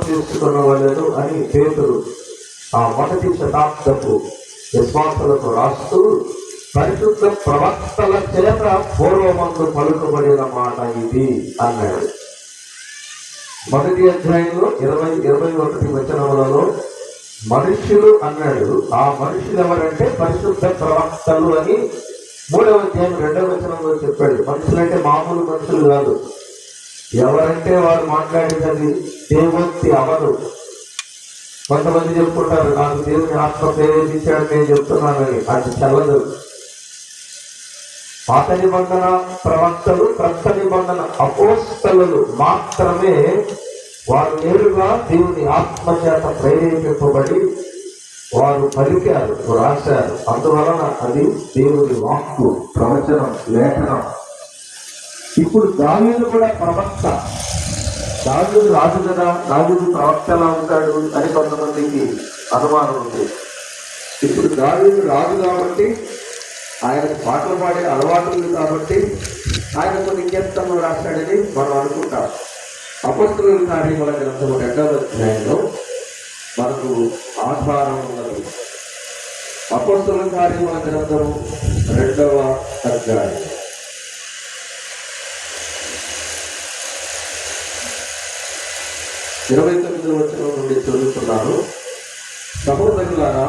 చేసుకున్న వాళ్ళను అని పేతురు ఆ మొదటి శతాబ్దపు విశ్వాసులకు రాస్తూ పరిశుద్ధ ప్రవక్తల చేత పూర్వమందు పలుకబడిన మాట ఇది అన్నాడు. మొదటి అధ్యాయంలో 21 వచనములలో మనుష్యులు అన్నాడు. ఆ మనుషులు ఎవరంటే పరిశుద్ధ ప్రవక్తలు అని 3వ అధ్యాయం 2వ వచనంలో చెప్పాడు. మనుషులంటే మామూలు మనుషులు కాదు. ఎవరంటే వారు మాట్లాడేది దేవుని అవరు. కొంతమంది చెప్పుకుంటారు, నాకు దేవుని ఆత్మ ప్రేరేపించాడు, నేను చెప్తున్నానని. అది చల్లదు. పాత నిబంధన ప్రవక్తలు, క్రొత్త నిబంధన అపోస్తలులు మాత్రమే వారు నేరుగా దేవుని ఆత్మచేత ప్రేరేపింపబడి వారు పలికారు, రాశారు. అందువలన అది దేవుని వాక్కు, ప్రవచనం, లేఖనం. ఇప్పుడు దావీదు కూడా ప్రవక్త. దావీదు రాజు కదా, దావీదు ప్రవక్త ఎలా ఉంటాడు అని కొంతమందికి అనుమానం ఉంది. ఇప్పుడు దావీదు రాజు కాబట్టి, ఆయనకు పాటలు పాడే అలవాటు ఉంది కాబట్టి ఆయన కొన్ని కీర్తనలు రాశాడని మనం అనుకుంటాం. అపొస్తలుల కార్యముల గ్రంథము 2వ అధ్యాయంలో మనకు ఆధారం ఉన్నది. అపొస్తలుల కార్యముల గ్రంథము 2వ అధ్యాయం 29వ వచనం నుండి చదువుతున్నాను. సహోదరులారా,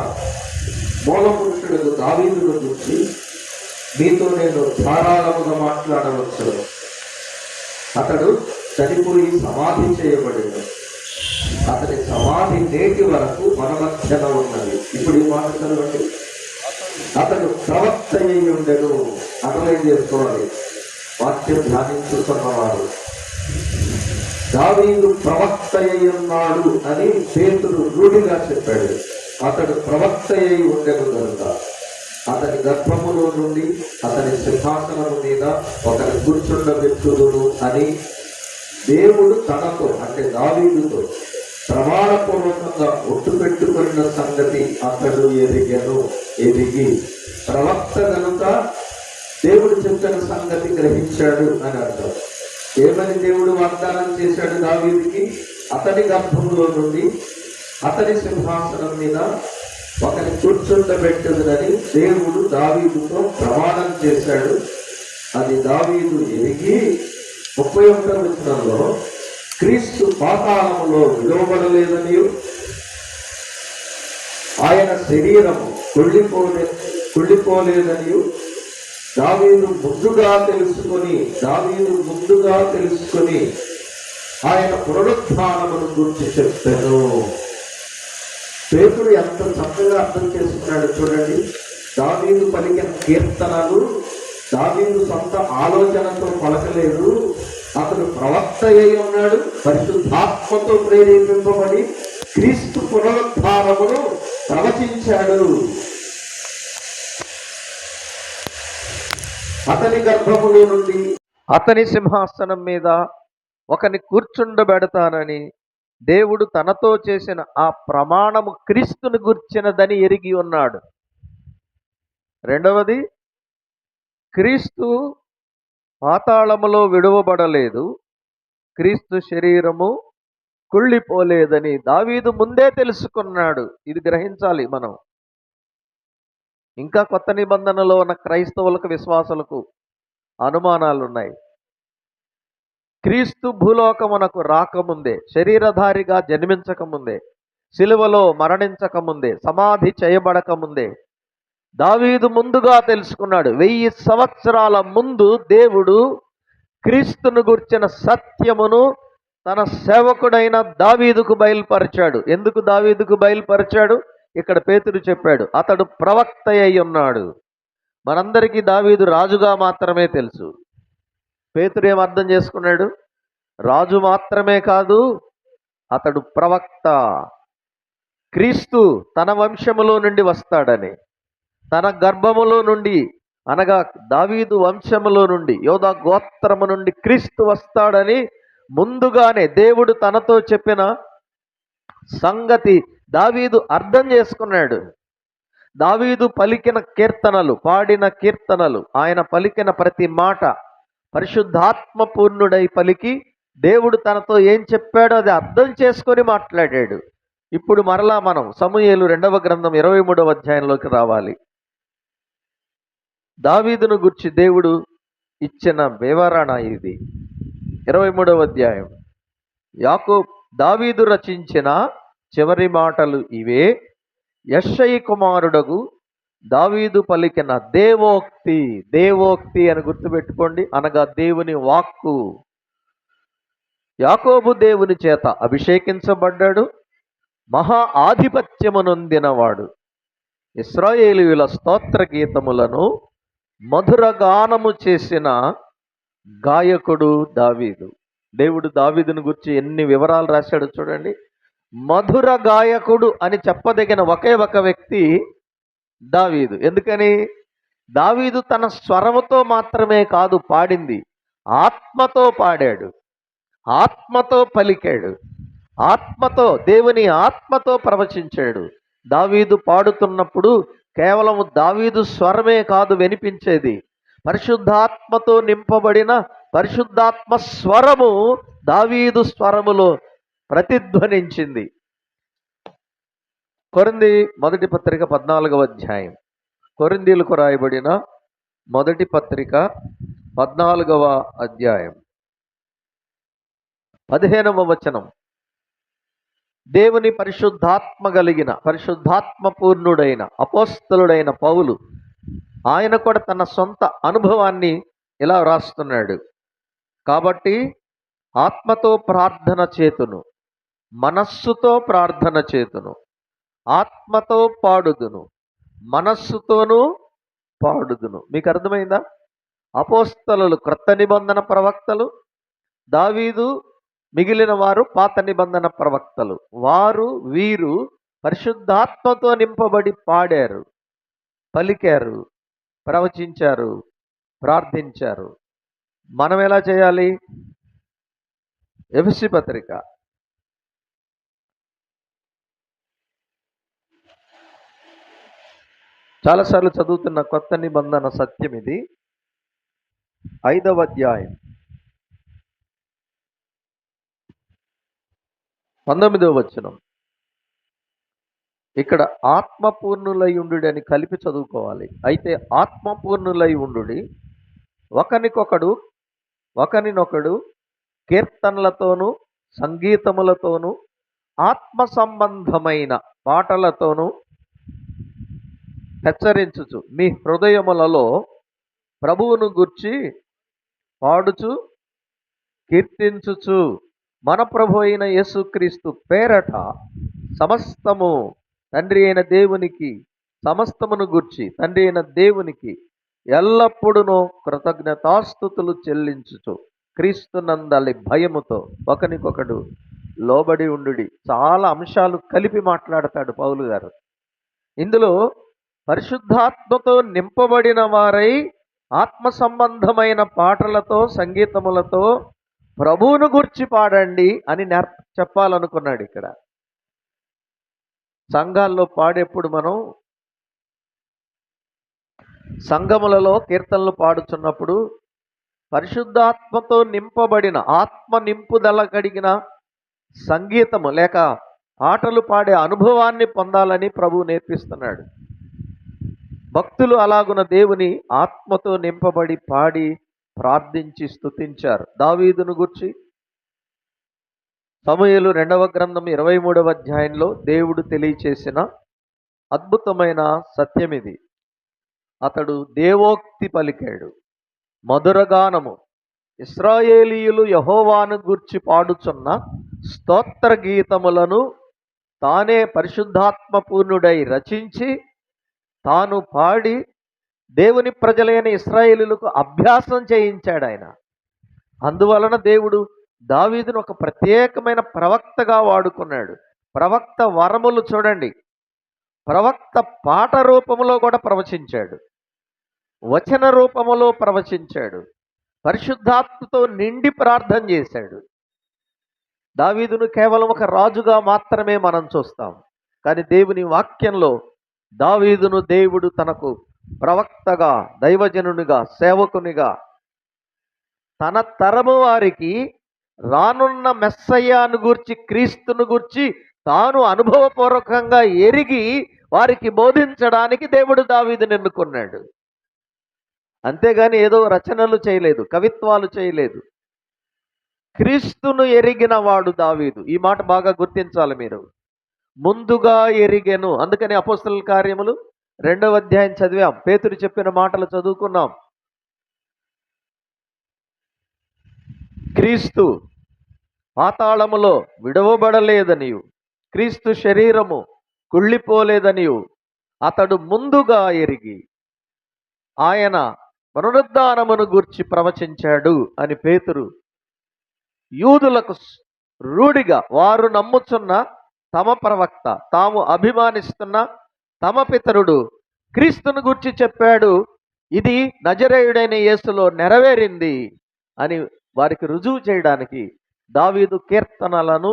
మూల పురుషుడు దావీదును గురించి మీతో నేను ధారాళముగా మాట్లాడవచ్చు. అతడు చనిపోయి సమాధి చేయబడింది. అతని సమాధి నేటి వరకు మన మధ్యన ఉన్నది. ఇప్పుడు ఈ మాట చదవండి. అతడు ప్రవక్త అయి ఉండెను. అర్థం చేసుకోవాలి. వాక్యం ధ్యానించుకున్నవారు దావీదు ప్రవక్త అయి ఉన్నాడు అని పేతురు రూఢిగా చెప్పాడు. అతడు ప్రవక్త అయి ఉండెను కనుక అతని గర్భములో నుండి అతని సింహాసనం మీద ఒకరి కూర్చుండబెట్టుదును అని దేవుడు తనతో, అంటే దావీదుతో ప్రమాణపూర్వకంగా ఒట్టు పెట్టుకున్న సంగతి అతడు ఎదిగి ప్రవక్త కనుక దేవుడు చెప్పిన సంగతి గ్రహించాడు అని అర్థం. ఏమని దేవుడు వాగ్దానం చేశాడు దావీదుకి? అతని గర్భంలో నుండి అతని సింహాసనం మీద ఒకరి కూర్చుండబెట్టదునని దేవుడు దావీదుతో ప్రమాణం చేశాడు. అది దావీదు ఎరిగి 31వ వచనంలో క్రీస్తు పాతాళములో విలువబడలేదని, ఆయన శరీరము కుళ్ళిపోలేదని దావీదు ముందుగా తెలుసుకొని ఆయన పునరుత్థానమును గురించి చెప్పాను. పేతుడు ఎంత చక్కగా అర్థం చేసుకున్నాడు చూడండి. దావీదు పలికిన కీర్తనలు దావీదు సొంత ఆలోచనతో పలకలేదు. అతడు ప్రవక్త అయి ఉన్నాడు. పరిశుద్ధాత్మతో ప్రేరేపింపబడి క్రీస్తు పునరుద్ధారమును ప్రవచించాడు. అతని గర్భములో నుండి అతని సింహాసనం మీద ఒకని కూర్చుండబెడతానని దేవుడు తనతో చేసిన ఆ ప్రమాణము క్రీస్తును గుర్చినదని ఎరిగి ఉన్నాడు. రెండవది, క్రీస్తు పాతాళములో విడువబడలేదు, క్రీస్తు శరీరము కుళ్ళిపోలేదని దావీదు ముందే తెలుసుకున్నాడు. ఇది గ్రహించాలి మనం. ఇంకా కొత్త నిబంధనలో ఉన్న క్రైస్తవులకు, విశ్వాసులకు అనుమానాలు ఉన్నాయి. క్రీస్తు భూలోకమునకు రాకముందే, శరీరధారిగా జన్మించకముందే, సిలువలో మరణించకముందే, సమాధి చేయబడకముందే దావీదు ముందుగా తెలుసుకున్నాడు. 1000 సంవత్సరాల ముందు దేవుడు క్రీస్తును గుర్చిన సత్యమును తన సేవకుడైన దావీదుకు బయలుపరిచాడు. ఎందుకు దావీదుకు బయలుపరిచాడు? ఇక్కడ పేతురు చెప్పాడు, అతడు ప్రవక్త అయి ఉన్నాడు. మనందరికీ దావీదు రాజుగా మాత్రమే తెలుసు. పేతురు ఏం అర్థం చేసుకున్నాడు? రాజు మాత్రమే కాదు, అతడు ప్రవక్త. క్రీస్తు తన వంశములో నుండి వస్తాడని, తన గర్భములో నుండి, అనగా దావీదు వంశములో నుండి, యోధా గోత్రము నుండి క్రీస్తు వస్తాడని ముందుగానే దేవుడు తనతో చెప్పిన సంగతి దావీదు అర్థం చేసుకున్నాడు. దావీదు పలికిన కీర్తనలు, పాడిన కీర్తనలు, ఆయన పలికిన ప్రతి మాట పరిశుద్ధాత్మ పూర్ణుడై పలికి దేవుడు తనతో ఏం చెప్పాడో అది అర్థం చేసుకొని మాట్లాడాడు. ఇప్పుడు మరలా మనం సమూయేలు 2వ గ్రంథం 23వ అధ్యాయంలోకి రావాలి. దావీదును గురించి దేవుడు ఇచ్చిన వివరణ ఇది. 23వ అధ్యాయం. దావీదు రచించిన చివరి మాటలు ఇవే. యెషయి కుమారుడగు దావీదు పలికిన దేవోక్తి అని గుర్తుపెట్టుకోండి, అనగా దేవుని వాక్కు. యాకోబు దేవుని చేత అభిషేకించబడ్డాడు, మహా ఆధిపత్యమునొందినవాడు. ఇశ్రాయేలీయుల స్తోత్ర గీతములను మధుర గానము చేసిన గాయకుడు దావీదు. దేవుడు దావీదుని గురించి ఎన్ని వివరాలు రాశాడు చూడండి. మధుర గాయకుడు అని చెప్పదగిన ఒకే ఒక వ్యక్తి దావీదు. ఎందుకని? దావీదు తన స్వరముతో మాత్రమే కాదు పాడింది, ఆత్మతో పాడాడు, ఆత్మతో పలికాడు, ఆత్మతో, దేవుని ఆత్మతో ప్రవచించాడు. దావీదు పాడుతున్నప్పుడు కేవలం దావీదు స్వరమే కాదు వినిపించేది, పరిశుద్ధాత్మతో నింపబడిన పరిశుద్ధాత్మ స్వరము దావీదు స్వరములో ప్రతిధ్వనించింది. కొరింథీ మొదటి పత్రిక 14వ అధ్యాయం. కొరింథీలకు రాయబడిన మొదటి పత్రిక 14వ అధ్యాయం 15వ వచనం. దేవుని పరిశుద్ధాత్మ కలిగిన పరిశుద్ధాత్మ పూర్ణుడైన అపోస్తలుడైన పౌలు, ఆయన కూడా తన సొంత అనుభవాన్ని ఇలా వ్రాస్తున్నాడు. కాబట్టి ఆత్మతో ప్రార్థన చేతును, మనస్సుతో ప్రార్థన చేతును, ఆత్మతో పాడుదును, మనస్సుతోనూ పాడుదును. మీకు అర్థమైందా? అపోస్తలులు క్రొత్త నిబంధన ప్రవక్తలు, దావీదు మిగిలిన వారు పాత నిబంధన ప్రవక్తలు. వీరు పరిశుద్ధాత్మతో నింపబడి పాడారు, పలికారు, ప్రవచించారు, ప్రార్థించారు. మనం ఎలా చేయాలి? ఎఫెసీ పత్రిక చాలాసార్లు చదువుతున్న కొత్త నిబంధన సత్యం ఇది. 5వ అధ్యాయం 19వ వచనం. ఇక్కడ ఆత్మపూర్ణులై ఉండు అని కలిపి చదువుకోవాలి. అయితే ఆత్మపూర్ణులై ఉండు, ఒకరినొకడు కీర్తనలతోనూ సంగీతములతోనూ ఆత్మ సంబంధమైన పాటలతోనూ హెచ్చరించుచు మీ హృదయములలో ప్రభువును గూర్చి పాడుచు కీర్తించుచు మన ప్రభు అయిన యేసుక్రీస్తు పేరట సమస్తము తండ్రి అయిన దేవునికి, సమస్తమును గూర్చి తండ్రి అయిన దేవునికి ఎల్లప్పుడూ కృతజ్ఞతాస్తుతులు చెల్లించుచు క్రీస్తునందలి భయముతో ఒకనికొకడు లోబడి ఉండు. చాలా అంశాలు కలిపి మాట్లాడతాడు పౌలు గారు. ఇందులో పరిశుద్ధాత్మతో నింపబడిన వారై ఆత్మ సంబంధమైన పాటలతో సంగీతములతో ప్రభువును గుర్చి పాడండి అని చెప్పాలనుకున్నాడు. ఇక్కడ సంఘాల్లో పాడేప్పుడు మనం సంఘములలో కీర్తనలు పాడుచున్నప్పుడు పరిశుద్ధాత్మతో నింపబడిన ఆత్మ నింపుదల కలిగిన సంగీతము లేక పాటలు పాడే అనుభవాన్ని పొందాలని ప్రభువు నేర్పిస్తున్నాడు. భక్తులు అలాగున దేవుని ఆత్మతో నింపబడి పాడి ప్రార్థించి స్తుతించారు. దావీదును గురించి సమూయేలు 2వ గ్రంథం 23వ అధ్యాయంలో దేవుడు తెలియచేసిన అద్భుతమైన సత్యం ఇది. అతడు దేవోక్తి పలికాడు, మధురగానము. ఇశ్రాయేలీయులు యెహోవాను గూర్చి పాడుచున్న స్తోత్ర గీతములను తానే పరిశుద్ధాత్మ పూర్ణుడై రచించి తాను పాడి దేవుని ప్రజలైన ఇశ్రాయేలీయులకు అభ్యాసం చేయించాడు ఆయన. అందువలన దేవుడు దావీదును ఒక ప్రత్యేకమైన ప్రవక్తగా వాడుకున్నాడు. ప్రవక్త వరములు చూడండి, ప్రవక్త పాట రూపములో కూడా ప్రవచించాడు, వచన రూపములో ప్రవచించాడు, పరిశుద్ధాత్మతో నిండి ప్రార్థన చేశాడు. దావీదును కేవలం ఒక రాజుగా మాత్రమే మనం చూస్తాం, కానీ దేవుని వాక్యంలో దావీదును దేవుడు తనకు ప్రవక్తగా, దైవజనునిగా, సేవకునిగా, తన తరము వారికి రానున్న మెస్సయ్యాను గూర్చి, క్రీస్తును గూర్చి తాను అనుభవపూర్వకంగా ఎరిగి వారికి బోధించడానికి దేవుడు దావీదుని ఎన్నుకున్నాడు. అంతేగాని ఏదో రచనలు చేయలేదు, కవిత్వాలు చేయలేదు. క్రీస్తును ఎరిగిన వాడు దావీదు. ఈ మాట బాగా గుర్తించాలి మీరు. ముందుగా ఎరిగెను. అందుకని అపోస్తలుల కార్యములు 2వ అధ్యాయం చదివాం. పేతురు చెప్పిన మాటలు చదువుకున్నాం. క్రీస్తు పాతాళములో విడవబడలేదనియు, క్రీస్తు శరీరము కుళ్ళిపోలేదనియు అతడు ముందుగా ఎరిగి ఆయన పునరుద్ధానమును గూర్చి ప్రవచించాడు అని పేతురు యూదులకు రూఢిగా వారు నమ్ముచున్న తమ ప్రవక్త, తాము అభిమానిస్తున్న తమ పితరుడు క్రీస్తును గూర్చి చెప్పాడు. ఇది నజరేయుడైన యేసులో నెరవేరింది అని వారికి రుజువు చేయడానికి దావీదు కీర్తనలను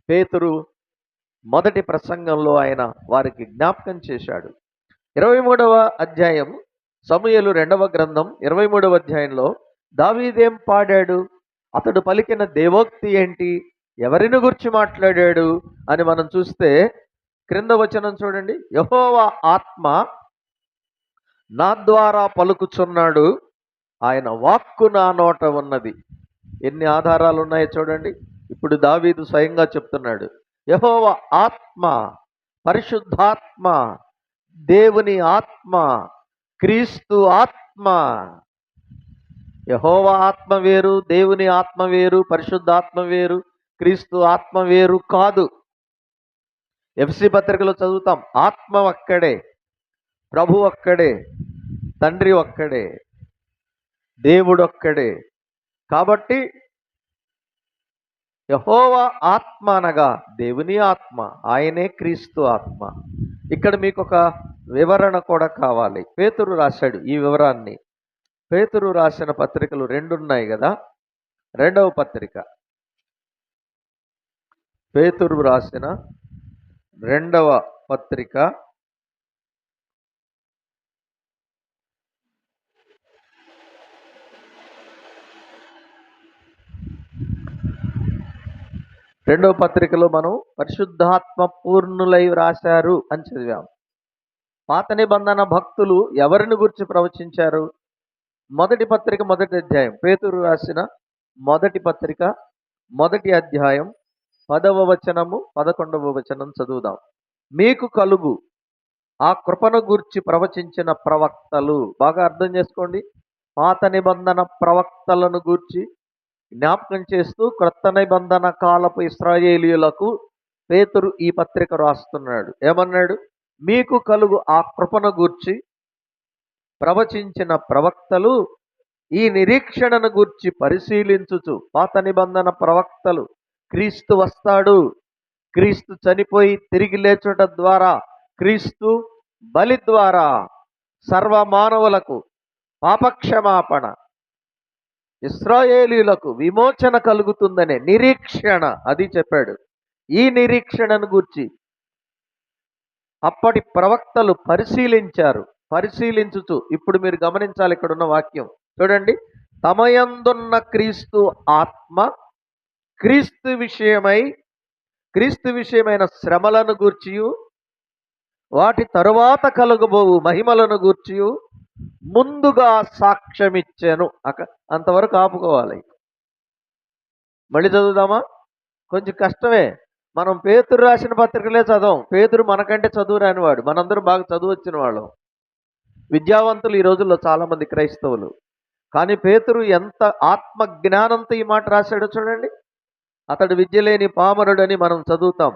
పేతురు మొదటి ప్రసంగంలో ఆయన వారికి జ్ఞాపకం చేశాడు. 23వ అధ్యాయం సమూయేలు 2వ గ్రంథం 23వ అధ్యాయంలో దావీదేం పాడాడు, అతడు పలికిన దేవోక్తి ఏంటి, ఎవరిని గురించి మాట్లాడాడు అని మనం చూస్తే క్రింద వచనం చూడండి. యెహోవా ఆత్మ నా ద్వారా పలుకుచున్నాడు, ఆయన వాక్కు నా నోట ఉన్నది. ఎన్ని ఆధారాలు ఉన్నాయో చూడండి. ఇప్పుడు దావీదు స్వయంగా చెప్తున్నాడు, యెహోవా ఆత్మ, పరిశుద్ధాత్మ, దేవుని ఆత్మ, క్రీస్తు ఆత్మ. యెహోవా ఆత్మ వేరు, దేవుని ఆత్మ వేరు, పరిశుద్ధాత్మ వేరు, క్రీస్తు ఆత్మ వేరు కాదు. ఎఫ్సి పత్రికలో చదువుతాం, ఆత్మ ఒక్కడే, ప్రభు ఒక్కడే, తండ్రి ఒక్కడే, దేవుడు ఒక్కడే. కాబట్టి యెహోవా ఆత్మ అనగా దేవుని ఆత్మ, ఆయనే క్రీస్తు ఆత్మ. ఇక్కడ మీకు ఒక వివరణ కూడా కావాలి. పేతురు రాశాడు ఈ వివరాన్ని. పేతురు రాసిన పత్రికలు 2 ఉన్నాయి కదా. 2వ పత్రిక, పేతురు రాసిన 2వ పత్రిక 2వ పత్రికలో మనం పరిశుద్ధాత్మ పూర్ణులై రాశారు అని చదివాం. పాత నిబంధన భక్తులు ఎవరిని గురించి ప్రవచించారు? మొదటి పత్రిక 1వ అధ్యాయం, పేతురు రాసిన మొదటి పత్రిక 1వ అధ్యాయం 10వ వచనము 11వ వచనం చదువుదాం. మీకు కలుగు ఆ కృపను గూర్చి ప్రవచించిన ప్రవక్తలు. బాగా అర్థం చేసుకోండి. పాత నిబంధన ప్రవక్తలను గూర్చి జ్ఞాపకం చేస్తూ క్రొత్త నిబంధన కాలపు ఇశ్రాయేలీయులకు పేతురు ఈ పత్రిక రాస్తున్నాడు. ఏమన్నాడు? మీకు కలుగు ఆ కృపను గూర్చి ప్రవచించిన ప్రవక్తలు ఈ నిరీక్షణను గూర్చి పరిశీలించుచు. పాత నిబంధన ప్రవక్తలు క్రీస్తు వస్తాడు, క్రీస్తు చనిపోయి తిరిగి లేచుట ద్వారా, క్రీస్తు బలి ద్వారా సర్వమానవులకు పాపక్షమాపణ, ఇశ్రాయేలీయులకు విమోచన కలుగుతుందనే నిరీక్షణ, అది చెప్పాడు. ఈ నిరీక్షణను గూర్చి అప్పటి ప్రవక్తలు పరిశీలించారు. పరిశీలించుచు, ఇప్పుడు మీరు గమనించాలి ఇక్కడున్న వాక్యం చూడండి. తమయందున్న క్రీస్తు ఆత్మ క్రీస్తు విషయమైన శ్రమలను గూర్చియు వాటి తరువాత కలుగబోవు మహిమలను గూర్చియు ముందుగా సాక్ష్యమిచ్చాను. అంతవరకు ఆపుకోవాలి. మళ్ళీ చదువుదామా? కొంచెం కష్టమే. మనం పేతురు రాసిన పత్రికలే చదవం. పేతురు మనకంటే చదువు రానివాడు, మనందరం బాగా చదువు వచ్చిన వాళ్ళం, విద్యావంతులు ఈ రోజుల్లో చాలామంది క్రైస్తవులు. కానీ పేతురు ఎంత ఆత్మ జ్ఞానంతో ఈ మాట రాశాడో చూడండి. అతడు విద్య లేని పామరుడని మనం చదువుతాం.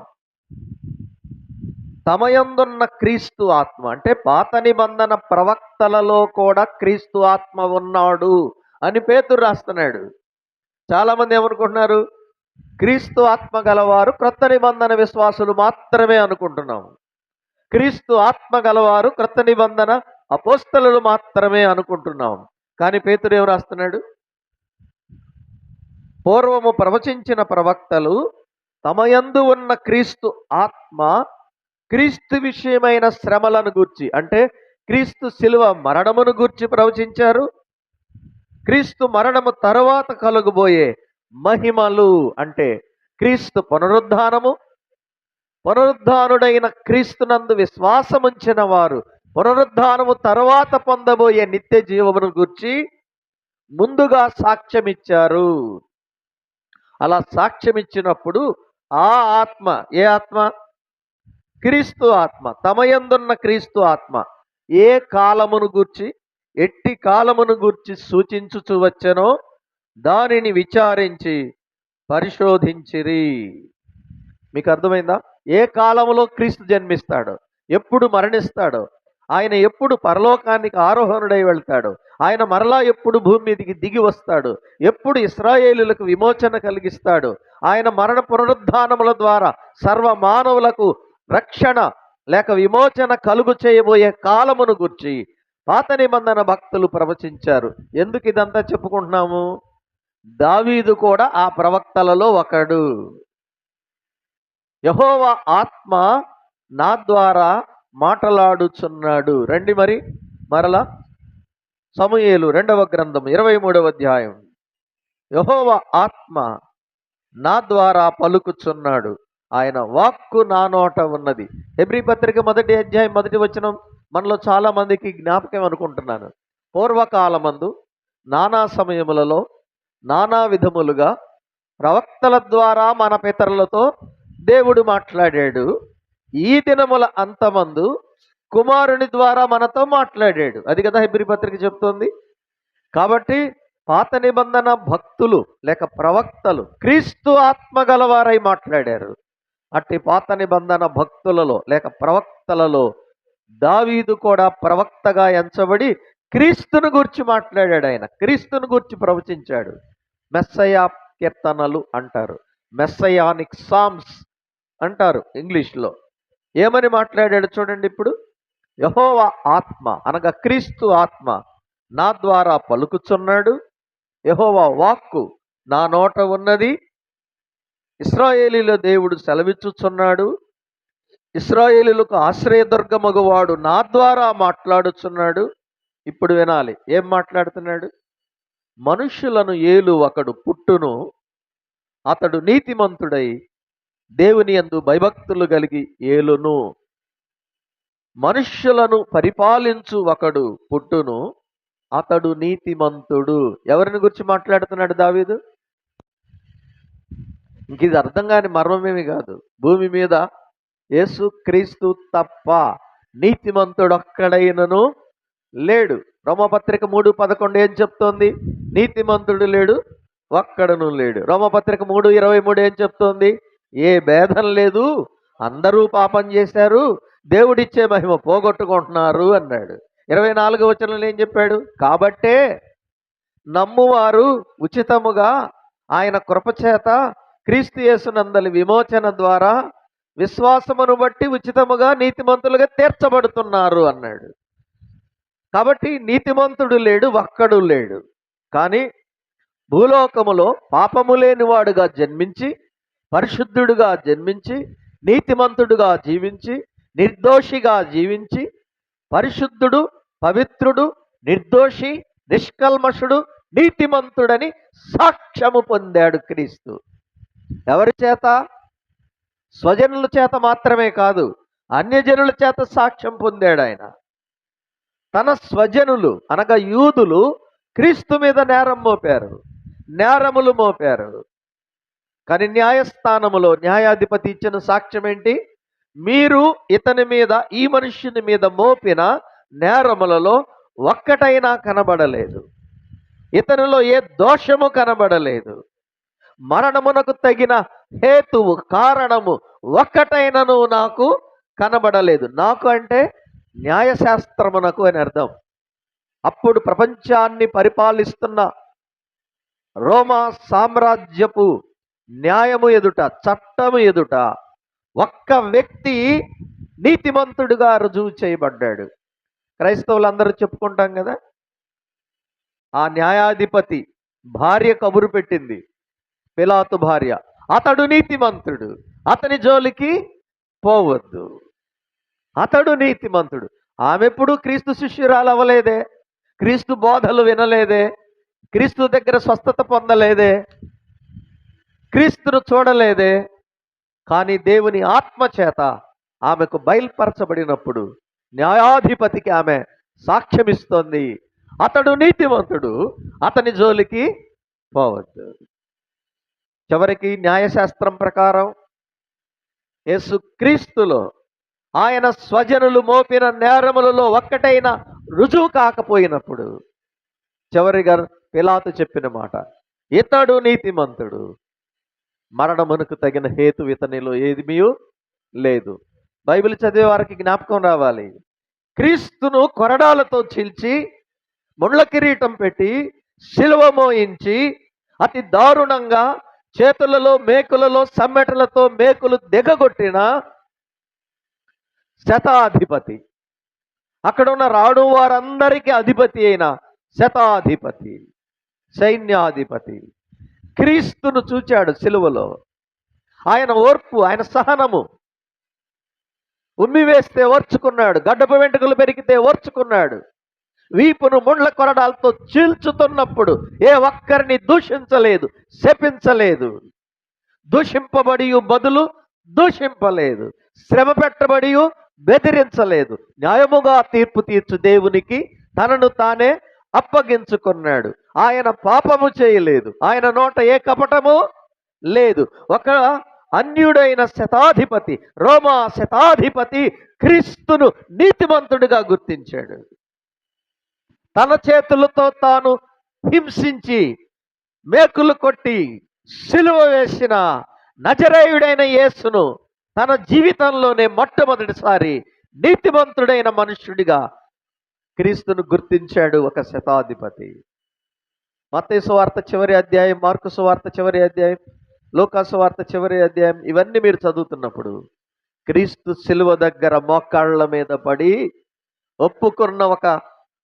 తమయందున్న క్రీస్తు ఆత్మ అంటే పాత నిబంధన ప్రవక్తలలో కూడా క్రీస్తు ఆత్మ ఉన్నాడు అని పేతురు రాస్తున్నాడు. చాలామంది ఏమనుకుంటున్నారు? క్రీస్తు ఆత్మ గలవారు క్రొత్త నిబంధన విశ్వాసులు మాత్రమే అనుకుంటున్నాం. క్రీస్తు ఆత్మ గలవారు క్రొత్త నిబంధన అపోస్తలులు మాత్రమే అనుకుంటున్నాం. కానీ పేతురు ఏం రాస్తున్నాడు? పూర్వము ప్రవచించిన ప్రవక్తలు తమయందు ఉన్న క్రీస్తు ఆత్మ క్రీస్తు విషయమైన శ్రమలను గూర్చి, అంటే క్రీస్తు శిలువ మరణమును గూర్చి ప్రవచించారు. క్రీస్తు మరణము తరువాత కలుగబోయే మహిమలు అంటే క్రీస్తు పునరుద్ధానము, పునరుద్ధానుడైన క్రీస్తునందు విశ్వాసముంచిన వారు పునరుద్ధానము తర్వాత పొందబోయే నిత్య జీవమును గూర్చి ముందుగా సాక్ష్యమిచ్చారు. అలా సాక్ష్యమిచ్చినప్పుడు ఆ ఆత్మ, ఏ ఆత్మ? క్రీస్తు ఆత్మ, తమయందున్న క్రీస్తు ఆత్మ ఏ కాలమును గూర్చి, ఎట్టి కాలమును గూర్చి సూచించుచు వచ్చెనో దానిని విచారించి పరిశోధించిరి. మీకు అర్థమైందా? ఏ కాలములో క్రీస్తు జన్మిస్తాడో, ఎప్పుడు మరణిస్తాడో, ఆయన ఎప్పుడు పరలోకానికి ఆరోహణుడై వెళ్తాడో, ఆయన మరలా ఎప్పుడు భూమి మీదకి దిగి వస్తాడు, ఎప్పుడు ఇశ్రాయేలులకు విమోచన కలిగిస్తాడు, ఆయన మరణ పునరుద్ధానముల ద్వారా సర్వ మానవులకు రక్షణ లేక విమోచన కలుగు చేయబోయే కాలమును గుర్చి పాత నిబంధన భక్తులు ప్రవచించారు. ఎందుకు ఇదంతా చెప్పుకుంటున్నాము? దావీదు కూడా ఆ ప్రవక్తలలో ఒకడు. యెహోవా ఆత్మ నా ద్వారా మాటలాడుచున్నాడు. రండి మరలా సమూయేలు 2వ గ్రంథం 23వ అధ్యాయం. యెహోవా ఆత్మ నా ద్వారా పలుకుచున్నాడు, ఆయన వాక్కు నా నోట ఉన్నది. హెబ్రీ పత్రిక 1వ అధ్యాయం 1వ వచనం మనలో చాలా మందికి జ్ఞాపకం అనుకుంటున్నాను. పూర్వకాలమందు నానా సమయములలో నానా విధములుగా ప్రవక్తల ద్వారా మన పితరులతో దేవుడు మాట్లాడాడు. ఈ దినముల అంతమందు కుమారుని ద్వారా మనతో మాట్లాడాడు. అది కదా హెబ్రీ పత్రిక చెప్తోంది. కాబట్టి పాత నిబంధన భక్తులు లేక ప్రవక్తలు క్రీస్తు ఆత్మ గలవారై మాట్లాడారు. అట్టి పాత నిబంధన భక్తులలో లేక ప్రవక్తలలో దావీదు కూడా ప్రవక్తగా ఎంచబడి క్రీస్తును గూర్చి మాట్లాడాడు. ఆయన క్రీస్తును గూర్చి ప్రవచించాడు. మెస్సయా కీర్తనలు అంటారు, మెస్సయానిక్ సామ్స్ అంటారు ఇంగ్లీష్లో. ఏమని మాట్లాడాడు చూడండి. ఇప్పుడు యెహోవా ఆత్మ అనగా క్రీస్తు ఆత్మ నా ద్వారా పలుకుచున్నాడు, యెహోవా వాక్కు నా నోట ఉన్నది, ఇశ్రాయేలీల దేవుడు సెలవిచ్చుచున్నాడు, ఇశ్రాయేలీలకు ఆశ్రయదుర్గమగువాడు నా ద్వారా మాట్లాడుచున్నాడు. ఇప్పుడు వినాలి, ఏం మాట్లాడుతున్నాడు? మనుష్యులను ఏలు ఒకడు పుట్టును, అతడు నీతిమంతుడై దేవుని యందు భయభక్తులు కలిగి ఏలును. మనుష్యులను పరిపాలించు ఒకడు పుట్టును, అతడు నీతిమంతుడు. ఎవరిని గురించి మాట్లాడుతున్నాడు దావీదు? ఇంక ఇది అర్థం కాని మర్మమేమి కాదు. భూమి మీద యేసు క్రీస్తు తప్ప నీతిమంతుడు ఒక్కడైనను లేడు. రోమపత్రిక 3:11 ఏం చెప్తోంది? నీతిమంతుడు లేడు, ఒక్కడను లేడు. రోమపత్రిక 3:23 ఏం చెప్తోంది? ఏ భేదం లేదు, అందరూ పాపం చేశారు, దేవుడిచ్చే మహిమ పోగొట్టుకుంటున్నారు అన్నాడు. 24వ వచనంలో ఏం చెప్పాడు? కాబట్టే నమ్మువారు ఉచితముగా ఆయన కృపచేత క్రీస్తు యేసునందలి విమోచన ద్వారా విశ్వాసమును బట్టి ఉచితముగా నీతిమంతులుగా తీర్చబడుతున్నారు అన్నాడు. కాబట్టి నీతిమంతుడు లేడు, ఒక్కడు లేడు. కానీ భూలోకములో పాపము లేనివాడుగా జన్మించి, పరిశుద్ధుడుగా జన్మించి, నీతిమంతుడుగా జీవించి, నిర్దోషిగా జీవించి, పరిశుద్ధుడు, పవిత్రుడు, నిర్దోషి, నిష్కల్మషుడు, నీతిమంతుడని సాక్ష్యము పొందాడు క్రీస్తు. ఎవరి చేత? స్వజనుల చేత మాత్రమే కాదు, అన్యజనుల చేత సాక్ష్యం పొందాడు ఆయన. తన స్వజనులు అనగా యూదులు క్రీస్తు మీద నేరములు మోపారు. కానీ న్యాయస్థానములో న్యాయాధిపతి ఇచ్చిన సాక్ష్యం ఏంటి? మీరు ఇతని మీద, ఈ మనుష్యుని మీద మోపిన నేరములలో ఒక్కటైనా కనబడలేదు, ఇతనిలో ఏ దోషము కనబడలేదు, మరణమునకు తగిన హేతువు, కారణము ఒక్కటైనను నాకు కనబడలేదు. నాకు అంటే న్యాయశాస్త్రమునకు అని అర్థం. అప్పుడు ప్రపంచాన్ని పరిపాలిస్తున్న రోమా సామ్రాజ్యపు న్యాయము ఎదుట, చట్టము ఎదుట ఒక్క వ్యక్తి నీతిమంతుడిగా రుజువు చేయబడ్డాడు. క్రైస్తవులందరూ చెప్పుకుంటాం కదా, ఆ న్యాయాధిపతి భార్య కబురు పెట్టింది, పిలాతు భార్య, అతడు నీతిమంతుడు, అతని జోలికి పోవద్దు, అతడు నీతిమంతుడు. ఆమె ఎప్పుడు క్రీస్తు శిష్యురాలు అవ్వలేదే, క్రీస్తు బోధలు వినలేదే, క్రీస్తు దగ్గర స్వస్థత పొందలేదే. క్రీస్తును చూడలేదే, కానీ దేవుని ఆత్మ చేత ఆమెకు బయలుపరచబడినప్పుడు న్యాయాధిపతికి ఆమె సాక్ష్యమిస్తోంది, అతడు నీతిమంతుడు, అతని జోలికి పోవద్దు. చివరికి న్యాయశాస్త్రం ప్రకారం యేసుక్రీస్తులో ఆయన స్వజనులు మోపిన నేరములలో ఒక్కటైనా రుజువు కాకపోయినప్పుడు చివరిగా పిలాతు చెప్పిన మాట, ఇతడు నీతిమంతుడు, మరణమునకు తగిన హేతు ఇతనిలో ఏమీ లేదు. బైబిల్ చదివే వారికి జ్ఞాపకం రావాలి, క్రీస్తును కొరడాలతో చీల్చి ముళ్ళ కిరీటం పెట్టి శిలువ మోయించి అతి దారుణంగా చేతులలో మేకులలో సమ్మెటలతో మేకులు దిగగొట్టిన శతాధిపతి, అక్కడ ఉన్న రాడు వారందరికీ అధిపతి అయిన శతాధిపతి, సైన్యాధిపతి క్రీస్తును చూచాడు సిలువలో. ఆయన ఓర్పు, ఆయన సహనము, ఉమ్మి వేస్తే ఓర్చుకున్నాడు, గడ్డపు వెంట్రుకలు పెరిగితే ఓర్చుకున్నాడు, వీపును ముండ్ల కొరడాలతో చీల్చుతున్నప్పుడు ఏ ఒక్కరిని దూషించలేదు, శపించలేదు, దూషింపబడి బదులు దూషింపలేదు, శ్రమ పెట్టబడి బెదిరించలేదు, న్యాయముగా తీర్పు తీర్చు దేవునికి తనను తానే అప్పగించుకున్నాడు. ఆయన పాపము చేయలేదు, ఆయన నోట ఏ కపటము లేదు. ఒక అన్యుడైన శతాధిపతి, రోమా శతాధిపతి క్రీస్తును నీతిమంతుడిగా గుర్తించాడు. తన చేతులతో తాను హింసించి మేకులు కొట్టి సిలువ వేసిన నజరేయుడైన యేసును తన జీవితంలోనే మొట్టమొదటిసారి నీతిమంతుడైన మనుష్యుడిగా క్రీస్తును గుర్తించాడు ఒక శతాధిపతి. మత్తయి సువార్త చివరి అధ్యాయం, మార్కు సువార్త చివరి అధ్యాయం, లూకా సువార్త చివరి అధ్యాయం ఇవన్నీ మీరు చదువుతున్నప్పుడు క్రీస్తు సిలువ దగ్గర మోకాళ్ళ మీద పడి ఒప్పుకున్న ఒక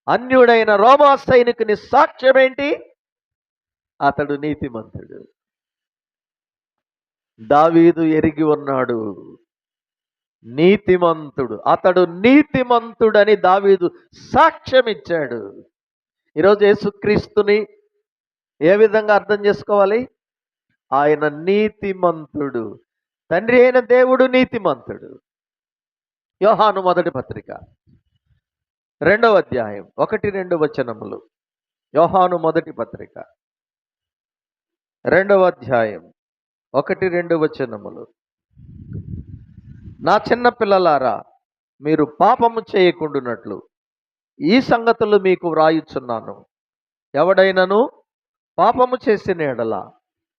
అన్యుడైన రోమా సైనికుని సాక్ష్యం ఏంటి? అతడు నీతిమంతుడు. దావీదు ఎరిగి ఉన్నాడు, నీతిమంతుడు, అతడు నీతిమంతుడని దావీదు సాక్ష్యం ఇచ్చాడు. ఈరోజు యేసుక్రీస్తుని ఏ విధంగా అర్థం చేసుకోవాలి? ఆయన నీతిమంతుడు, తండ్రి అయిన దేవుడు నీతిమంతుడు. యోహాను మొదటి పత్రిక 2వ అధ్యాయం 1-2 వచనములు. యోహాను మొదటి పత్రిక 2వ అధ్యాయం 1-2 వచనములు. నా చిన్న పిల్లలారా, మీరు పాపము చేయకుండునట్లు ఈ సంగతులు మీకు వ్రాయుచున్నాను. ఎవడైనను పాపము చేసిన ఎడల,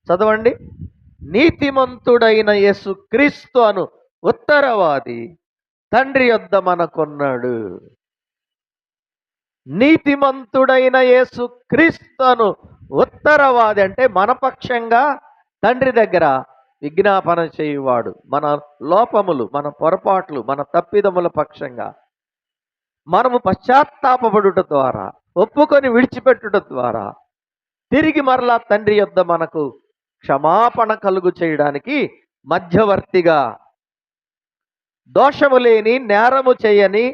చదవండి, నీతిమంతుడైన యేసు క్రీస్తు అను ఉత్తరవాది తండ్రి యొద్ద మనకున్నాడు. నీతిమంతుడైన యేసు క్రీస్తు అను ఉత్తరవాది అంటే మన పక్షంగా తండ్రి దగ్గర విజ్ఞాపన చేయువాడు. మన లోపములు, మన పొరపాట్లు, మన తప్పిదముల పక్షంగా మనము పశ్చాత్తాపపడుట ద్వారా, ఒప్పుకొని విడిచిపెట్టుట ద్వారా తిరిగి మరలా తండ్రి యొద్ద మనకు క్షమాపణ కలుగు చేయడానికి మధ్యవర్తిగా, దోషము లేని, నేరము చేయని,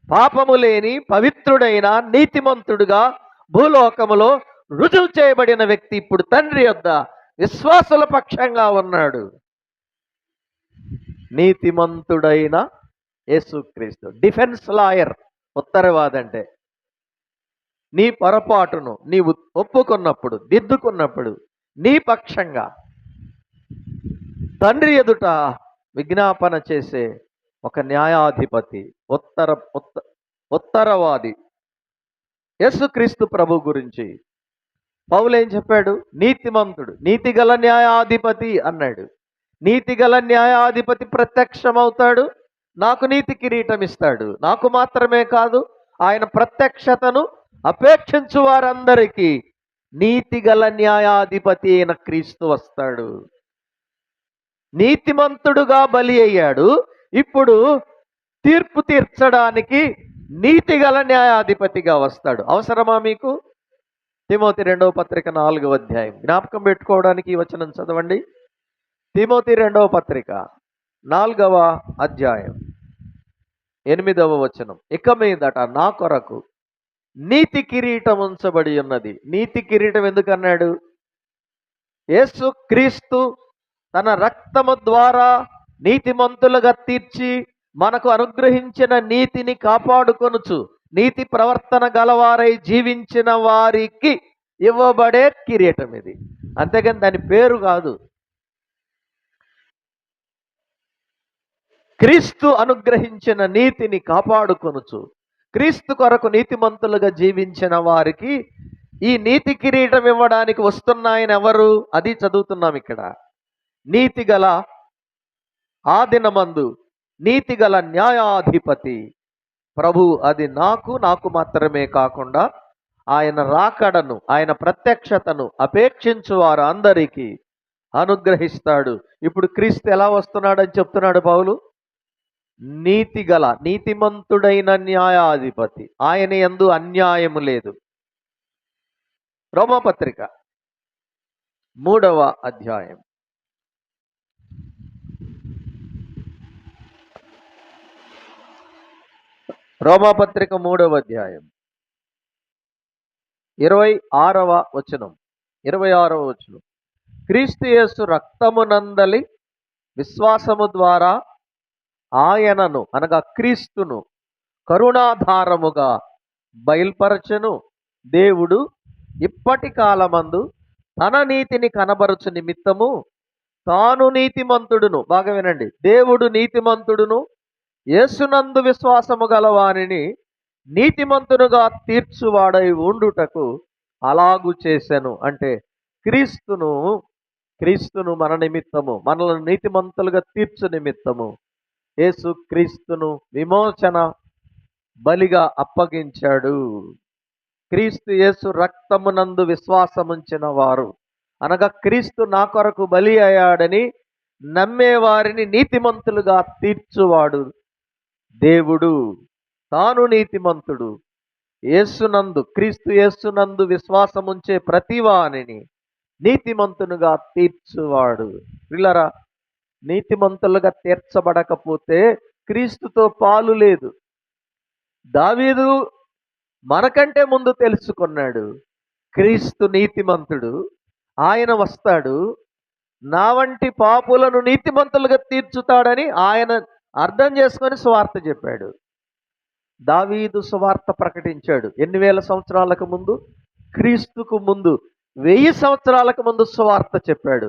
పాపము లేని పవిత్రుడైన నీతిమంతుడుగా భూలోకములో రుజువు చేయబడిన వ్యక్తి ఇప్పుడు తండ్రి యొద్ద విశ్వాసుల పక్షంగా ఉన్నాడు. నీతిమంతుడైన యేసుక్రీస్తు, డిఫెన్స్ లాయర్ ఉత్తరవాదంటే. నీ పొరపాటును నీవు ఒప్పుకున్నప్పుడు, దిద్దుకున్నప్పుడు నీ పక్షంగా తండ్రి ఎదుట విజ్ఞాపన చేసే ఒక న్యాయాధిపతి, ఉత్తరవాది. యేసుక్రీస్తు ప్రభు గురించి పౌలు ఏం చెప్పాడు? నీతిమంతుడు, నీతిగల న్యాయాధిపతి అన్నాడు. నీతిగల న్యాయాధిపతి ప్రత్యక్షమవుతాడు, నాకు నీతి కిరీటం ఇస్తాడు. నాకు మాత్రమే కాదు, ఆయన ప్రత్యక్షతను అపేక్షించు వారందరికీ నీతిగల న్యాయాధిపతి అయిన క్రీస్తు వస్తాడు. నీతిమంతుడుగా బలి అయ్యాడు, ఇప్పుడు తీర్పు తీర్చడానికి నీతిగల న్యాయాధిపతిగా వస్తాడు. అవసరమా మీకు? తిమోతి 2వ పత్రిక 4వ అధ్యాయం జ్ఞాపకం పెట్టుకోవడానికి ఈ వచనం చదవండి. తిమోతి 2వ పత్రిక 4వ అధ్యాయం 8వ వచనం. ఇక మీదట నా కొరకు నీతి కిరీటం ఉంచబడి ఉన్నది. నీతి కిరీటం ఎందుకన్నాడు? యేసు క్రీస్తు తన రక్తము ద్వారా నీతిమంతులుగా తీర్చి మనకు అనుగ్రహించిన నీతిని కాపాడుకొనుచు నీతి ప్రవర్తన గలవారై జీవించిన వారికి ఇవ్వబడే కిరీటం ఇది. అంతేగాని దాని పేరు కాదు. క్రీస్తు అనుగ్రహించిన నీతిని కాపాడుకొనుచు క్రీస్తు కొరకు నీతిమంతులుగా జీవించిన వారికి ఈ నీతి కిరీటం ఇవ్వడానికి వస్తున్నాయని ఎవరు? అది చదువుతున్నాం ఇక్కడ. నీతిగల ఆ దినమందు నీతిగల న్యాయాధిపతి ప్రభు, అది నాకు మాత్రమే కాకుండా ఆయన రాకడను, ఆయన ప్రత్యక్షతను అపేక్షించు వారు అందరికీ అనుగ్రహిస్తాడు. ఇప్పుడు క్రీస్తు ఎలా వస్తున్నాడని చెప్తున్నాడు పౌలు? నీతిగల, నీతిమంతుడైన న్యాయాధిపతి. ఆయన యందు అన్యాయము లేదు. రోమాపత్రిక 3వ అధ్యాయం. రోమాపత్రిక 3వ అధ్యాయం 26వ వచనం. 26వ వచనం. క్రీస్తు యేసు రక్తమునందలి విశ్వాసము ద్వారా ఆయనను అనగా క్రీస్తును కరుణాధారముగా బయల్పరచెను. దేవుడు ఇప్పటి కాలమందు తన నీతిని కనబరుచు నిమిత్తము తాను నీతిమంతుడును, బాగా వినండి, దేవుడు నీతిమంతుడును యేసునందు విశ్వాసము గలవానిని నీతిమంతునుగా తీర్చువాడై ఉండుటకు అలాగు చేశాను. అంటే క్రీస్తును మన నిమిత్తము, మనల్ని నీతిమంతులుగా తీర్చు నిమిత్తము యేసు క్రీస్తును విమోచన బలిగా అప్పగించాడు. క్రీస్తు యేసు రక్తమునందు విశ్వాసముంచిన వారు అనగా క్రీస్తు నా కొరకు బలి అయ్యాడని నమ్మేవారిని నీతిమంతులుగా తీర్చువాడు దేవుడు. తాను నీతిమంతుడు. యేసునందు, క్రీస్తు యేసునందు విశ్వాసముంచే ప్రతివానిని నీతిమంతునుగా తీర్చువాడు. పిల్లరా, నీతిమంతులుగా తీర్చబడకపోతే క్రీస్తుతో పాలు లేదు. దావీదు మనకంటే ముందు తెలుసుకున్నాడు, క్రీస్తు నీతిమంతుడు, ఆయన వస్తాడు, నా వంటి పాపులను నీతిమంతులుగా తీర్చుతాడని ఆయన అర్థం చేసుకొని సువార్త చెప్పాడు. దావీదు సువార్త ప్రకటించాడు. ఎన్ని వేల సంవత్సరాలకు ముందు? క్రీస్తుకు ముందు 1000 సంవత్సరాలకు ముందు సువార్త చెప్పాడు.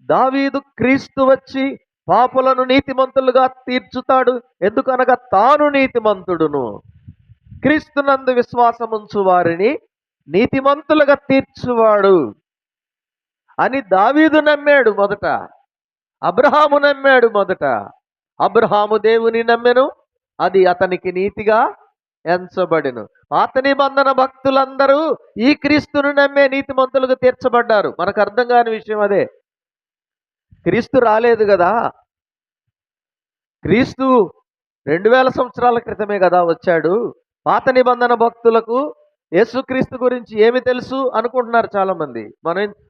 దావీదు క్రీస్తు వచ్చి పాపులను నీతిమంతులుగా తీర్చుతాడు, ఎందుకనగా తాను నీతిమంతుడును క్రీస్తునందు విశ్వాసముంచు వారిని నీతిమంతులుగా తీర్చువాడు అని దావీదు నమ్మాడు మొదట. అబ్రహాము నమ్మాడు మొదట. అబ్రహాము దేవుని నమ్మెను, అది అతనికి నీతిగా ఎంచబడెను. పాత నిబంధన భక్తులందరూ ఈ క్రీస్తును నమ్మే నీతిమంతులుగా తీర్చబడ్డారు. మనకు అర్థం కాని విషయం అదే. క్రీస్తు రాలేదు కదా, క్రీస్తు 2000 సంవత్సరాల క్రితమే కదా వచ్చాడు. పాత నిబంధన భక్తులకు యేసుక్రీస్తు గురించి ఏమి తెలుసు అనుకుంటున్నారు చాలామంది.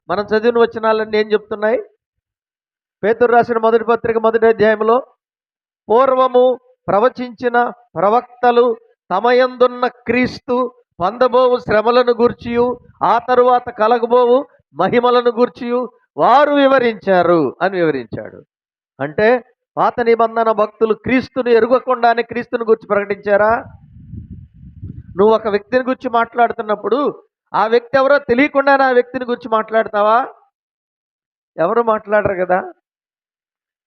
మనం చదివిన వచనాలన్నీ ఏం చెప్తున్నాయి? పేతురు రాసిన మొదటి పత్రిక 1వ అధ్యాయంలో పూర్వము ప్రవచించిన ప్రవక్తలు తమయందున్న క్రీస్తు పొందబోవు శ్రమలను గూర్చియు ఆ తరువాత కలగబోవు మహిమలను గూర్చియు వారు వివరించారు అని వివరించాడు. అంటే పాత నిబంధన భక్తులు క్రీస్తుని ఎరుగకుండానే క్రీస్తుని గురించి ప్రకటించారా? నువ్వు ఒక వ్యక్తిని గురించి మాట్లాడుతున్నప్పుడు ఆ వ్యక్తి ఎవరో తెలియకుండానే ఆ వ్యక్తిని గురించి మాట్లాడతావా? ఎవరు మాట్లాడరు కదా.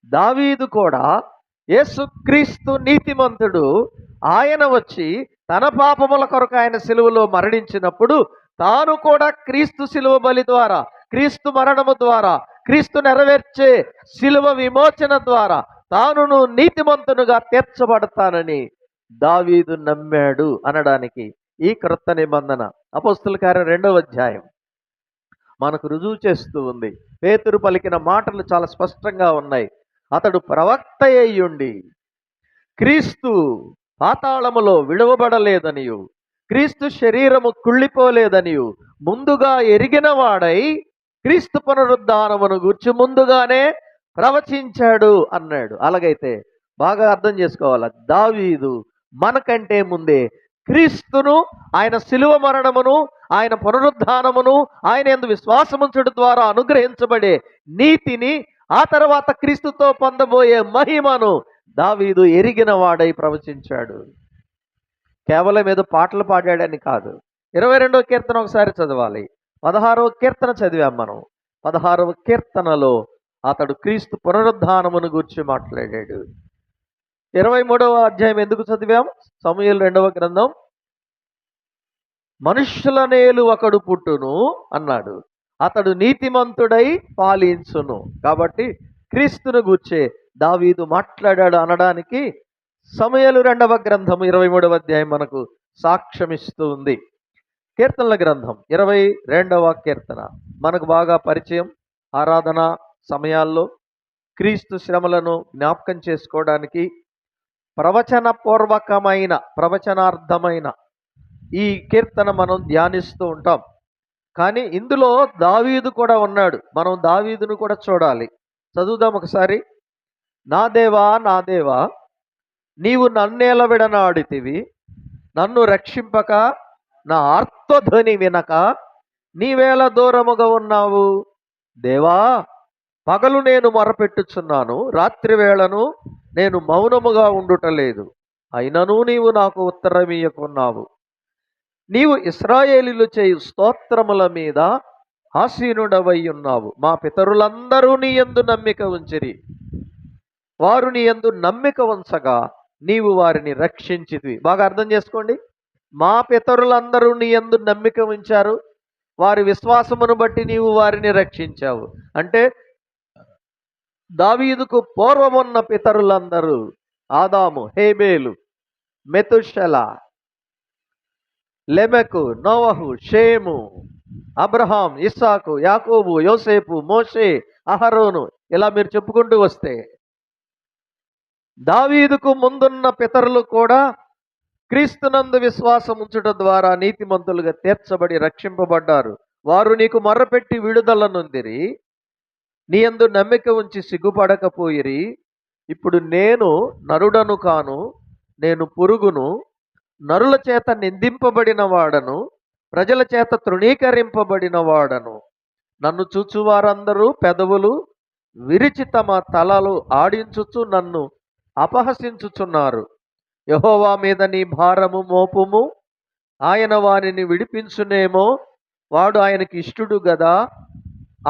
దావీదు కూడా యేసుక్రీస్తు నీతిమంతుడు, ఆయన వచ్చి తన పాపముల కొరకు ఆయన సిలువలో మరణించినప్పుడు తాను కూడా క్రీస్తు సిలువ బలి ద్వారా, క్రీస్తు మరణము ద్వారా, క్రీస్తు నెరవేర్చే సిలువ విమోచన ద్వారా తానును నీతిమంతునుగా తీర్చబడతానని దావీదు నమ్మాడు అనడానికి ఈ క్రొత్త నిబంధన అపోస్తలుల కార్యం 2వ అధ్యాయం మనకు రుజువు చేస్తూ ఉంది. పేతురు పలికిన మాటలు చాలా స్పష్టంగా ఉన్నాయి. అతడు ప్రవక్త అయ్యుండి క్రీస్తు పాతాళములో విడువబడలేదనియు క్రీస్తు శరీరము కుళ్ళిపోలేదనియు ముందుగా ఎరిగిన వాడై క్రీస్తు పునరుద్ధానమును గూర్చి ముందుగానే ప్రవచించాడు అన్నాడు. అలాగైతే బాగా అర్థం చేసుకోవాలి, దావీదు మనకంటే ముందే క్రీస్తును, ఆయన శిలువ మరణమును, ఆయన పునరుద్ధానమును, ఆయన యందు విశ్వాసముంచడం ద్వారా అనుగ్రహించబడే నీతిని, ఆ తర్వాత క్రీస్తుతో పొందబోయే మహిమను దావీదు ఎరిగిన వాడై ప్రవచించాడు. కేవలం ఏదో పాటలు పాడాడని కాదు. 22వ కీర్తన ఒకసారి చదవాలి. 16వ కీర్తన చదివాం మనం. 16వ కీర్తనలో అతడు క్రీస్తు పునరుద్ధానమును గురించి మాట్లాడాడు. 23వ అధ్యాయం ఎందుకు చదివాం? సమూయేలు 2వ గ్రంథం, మనుష్యుల నేలు ఒకడు పుట్టును అన్నాడు, అతడు నీతిమంతుడై పాలించును. కాబట్టి క్రీస్తును గూర్చే దావీదు మాట్లాడాడు అనడానికి సమూయేలు 2వ గ్రంథం 23వ అధ్యాయం మనకు సాక్ష్యమిస్తూ ఉంది. కీర్తనల గ్రంథం 22వ కీర్తన మనకు బాగా పరిచయం. ఆరాధన సమయాల్లో క్రీస్తు శ్రమలను జ్ఞాపకం చేసుకోవడానికి ప్రవచనార్థమైన ఈ కీర్తన మనం ధ్యానిస్తూ ఉంటాం. కానీ ఇందులో దావీదు కూడా ఉన్నాడు. మనం దావీదును కూడా చూడాలి. చదువుదాం ఒకసారి. నా దేవా, నా దేవా, నీవు నన్నేల విడనాడితివి, నన్ను రక్షింపక, నా ఆర్తధ్వని వినక నీవేళ దూరముగా ఉన్నావు. దేవా, పగలు నేను మొరపెట్టుచున్నాను, రాత్రి వేళను నేను మౌనముగా ఉండుటలేదు. అయినను నీవు నాకు ఉత్తరమీయకున్నావు. నీవు ఇశ్రాయేలీయులు చేయు స్తోత్రముల మీద ఆసీనుడవై ఉన్నావు. మా పితరులందరూ నీ యందు నమ్మిక ఉంచిరి. వారు నీ యందు నమ్మిక ఉంచగా నీవు వారిని రక్షించితివి. బాగా అర్థం చేసుకోండి. మా పితరులందరూ నీ యందు నమ్మిక ఉంచారు, వారి విశ్వాసమును బట్టి నీవు వారిని రక్షించావు. అంటే దావీదుకు పూర్వమున్న పితరులందరూ, ఆదాము, హేబేలు, మెతుషెల, లెమెకు, నోవహు, షేము, అబ్రహాం, ఇస్సాకు, యాకోబు, యోసేపు, మోషే, అహరోను, ఇలా మీరు చెప్పుకుంటూ వస్తే దావీదుకు ముందున్న పితరులు కూడా క్రీస్తునందు విశ్వాసం ఉంచడం ద్వారా నీతిమంతులుగా తీర్చబడి రక్షింపబడ్డారు. వారు నీకు మొర్రపెట్టి విడుదల నొందిరి, నీ యందు నమ్మిక ఉంచి సిగ్గుపడకపోయిరి. ఇప్పుడు నేను నరుడను కాను, నేను పురుగును, నరుల చేత నిందింపబడిన వాడను, ప్రజల చేత తృణీకరింపబడిన వాడను. నన్ను చూచువారందరూ పెదవులు విరిచి తమ తలలు ఆడించుచు నన్ను అపహసించుచున్నారు. యెహోవా మీద నీ భారము మోపుము, ఆయన వారిని విడిపించునేమో, వాడు ఆయనకి ఇష్టుడు గదా,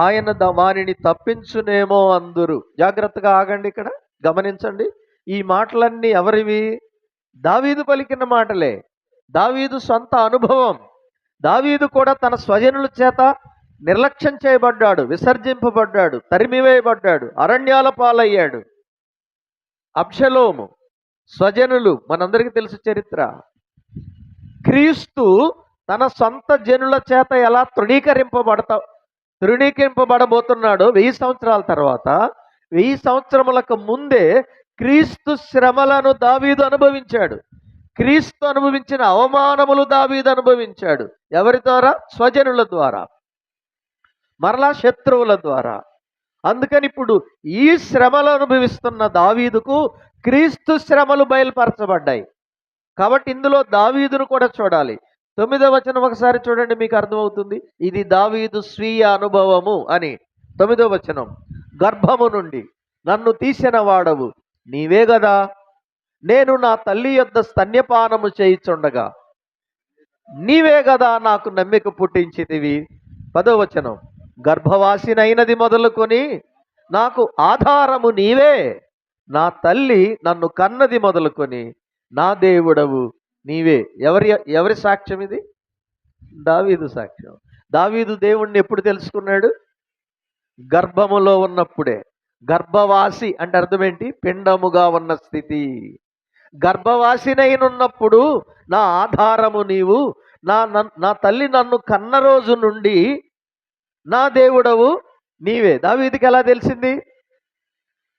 ఆయన వారిని తప్పించునేమో అందురు. జాగ్రత్తగా ఆగండి, ఇక్కడ గమనించండి. ఈ మాటలన్నీ ఎవరివి? దావీదు పలికిన మాటలే. దావీదు సొంత అనుభవం. దావీదు కూడా తన స్వజనుల చేత నిర్లక్ష్యం చేయబడ్డాడు, విసర్జింపబడ్డాడు, తరిమివేయబడ్డాడు, అరణ్యాల పాలయ్యాడు. అబ్షలోము, స్వజనులు, మనందరికీ తెలుసు చరిత్ర. క్రీస్తు తన సొంత జనుల చేత ఎలా తృణీకరింపబడబోతున్నాడో 1000 సంవత్సరాల తర్వాత, 1000 సంవత్సరములకు ముందే క్రీస్తు శ్రమలను దావీదు అనుభవించాడు. క్రీస్తు అనుభవించిన అవమానములు దావీదు అనుభవించాడు. ఎవరి ద్వారా? స్వజనుల ద్వారా, మరలా శత్రువుల ద్వారా. అందుకని ఇప్పుడు ఈ శ్రమలు అనుభవిస్తున్న దావీదుకు క్రీస్తు శ్రమలు బయలుపరచబడ్డాయి. కాబట్టి ఇందులో దావీదును కూడా చూడాలి. 9వ వచనం ఒకసారి చూడండి, మీకు అర్థమవుతుంది. ఇది దావీదు స్వీయ అనుభవము అని. 9వ వచనం, గర్భము నుండి నన్ను తీసిన వాడవు నీవే గదా, నేను నా తల్లి యొద్ద స్తన్యపానము చేయిచుండగా నీవే గదా నాకు నమ్మిక పుట్టించితివి. 10వ వచనం, గర్భవాసినైనది మొదలుకొని నాకు ఆధారము నీవే, నా తల్లి నన్ను కన్నది మొదలుకొని నా దేవుడవు నీవే. ఎవరి సాక్ష్యం ఇది? దావీదు సాక్ష్యం. దావీదు దేవుణ్ణి ఎప్పుడు తెలుసుకున్నాడు? గర్భములో ఉన్నప్పుడే. గర్భవాసి అంటే అర్థం ఏంటి? పిండముగా ఉన్న స్థితి. గర్భవాసినైనప్పుడు నా ఆధారము నీవు, నా తల్లి నన్ను కన్న రోజు నుండి నా దేవుడవు నీవే. దావీదుకి ఎలా తెలిసింది?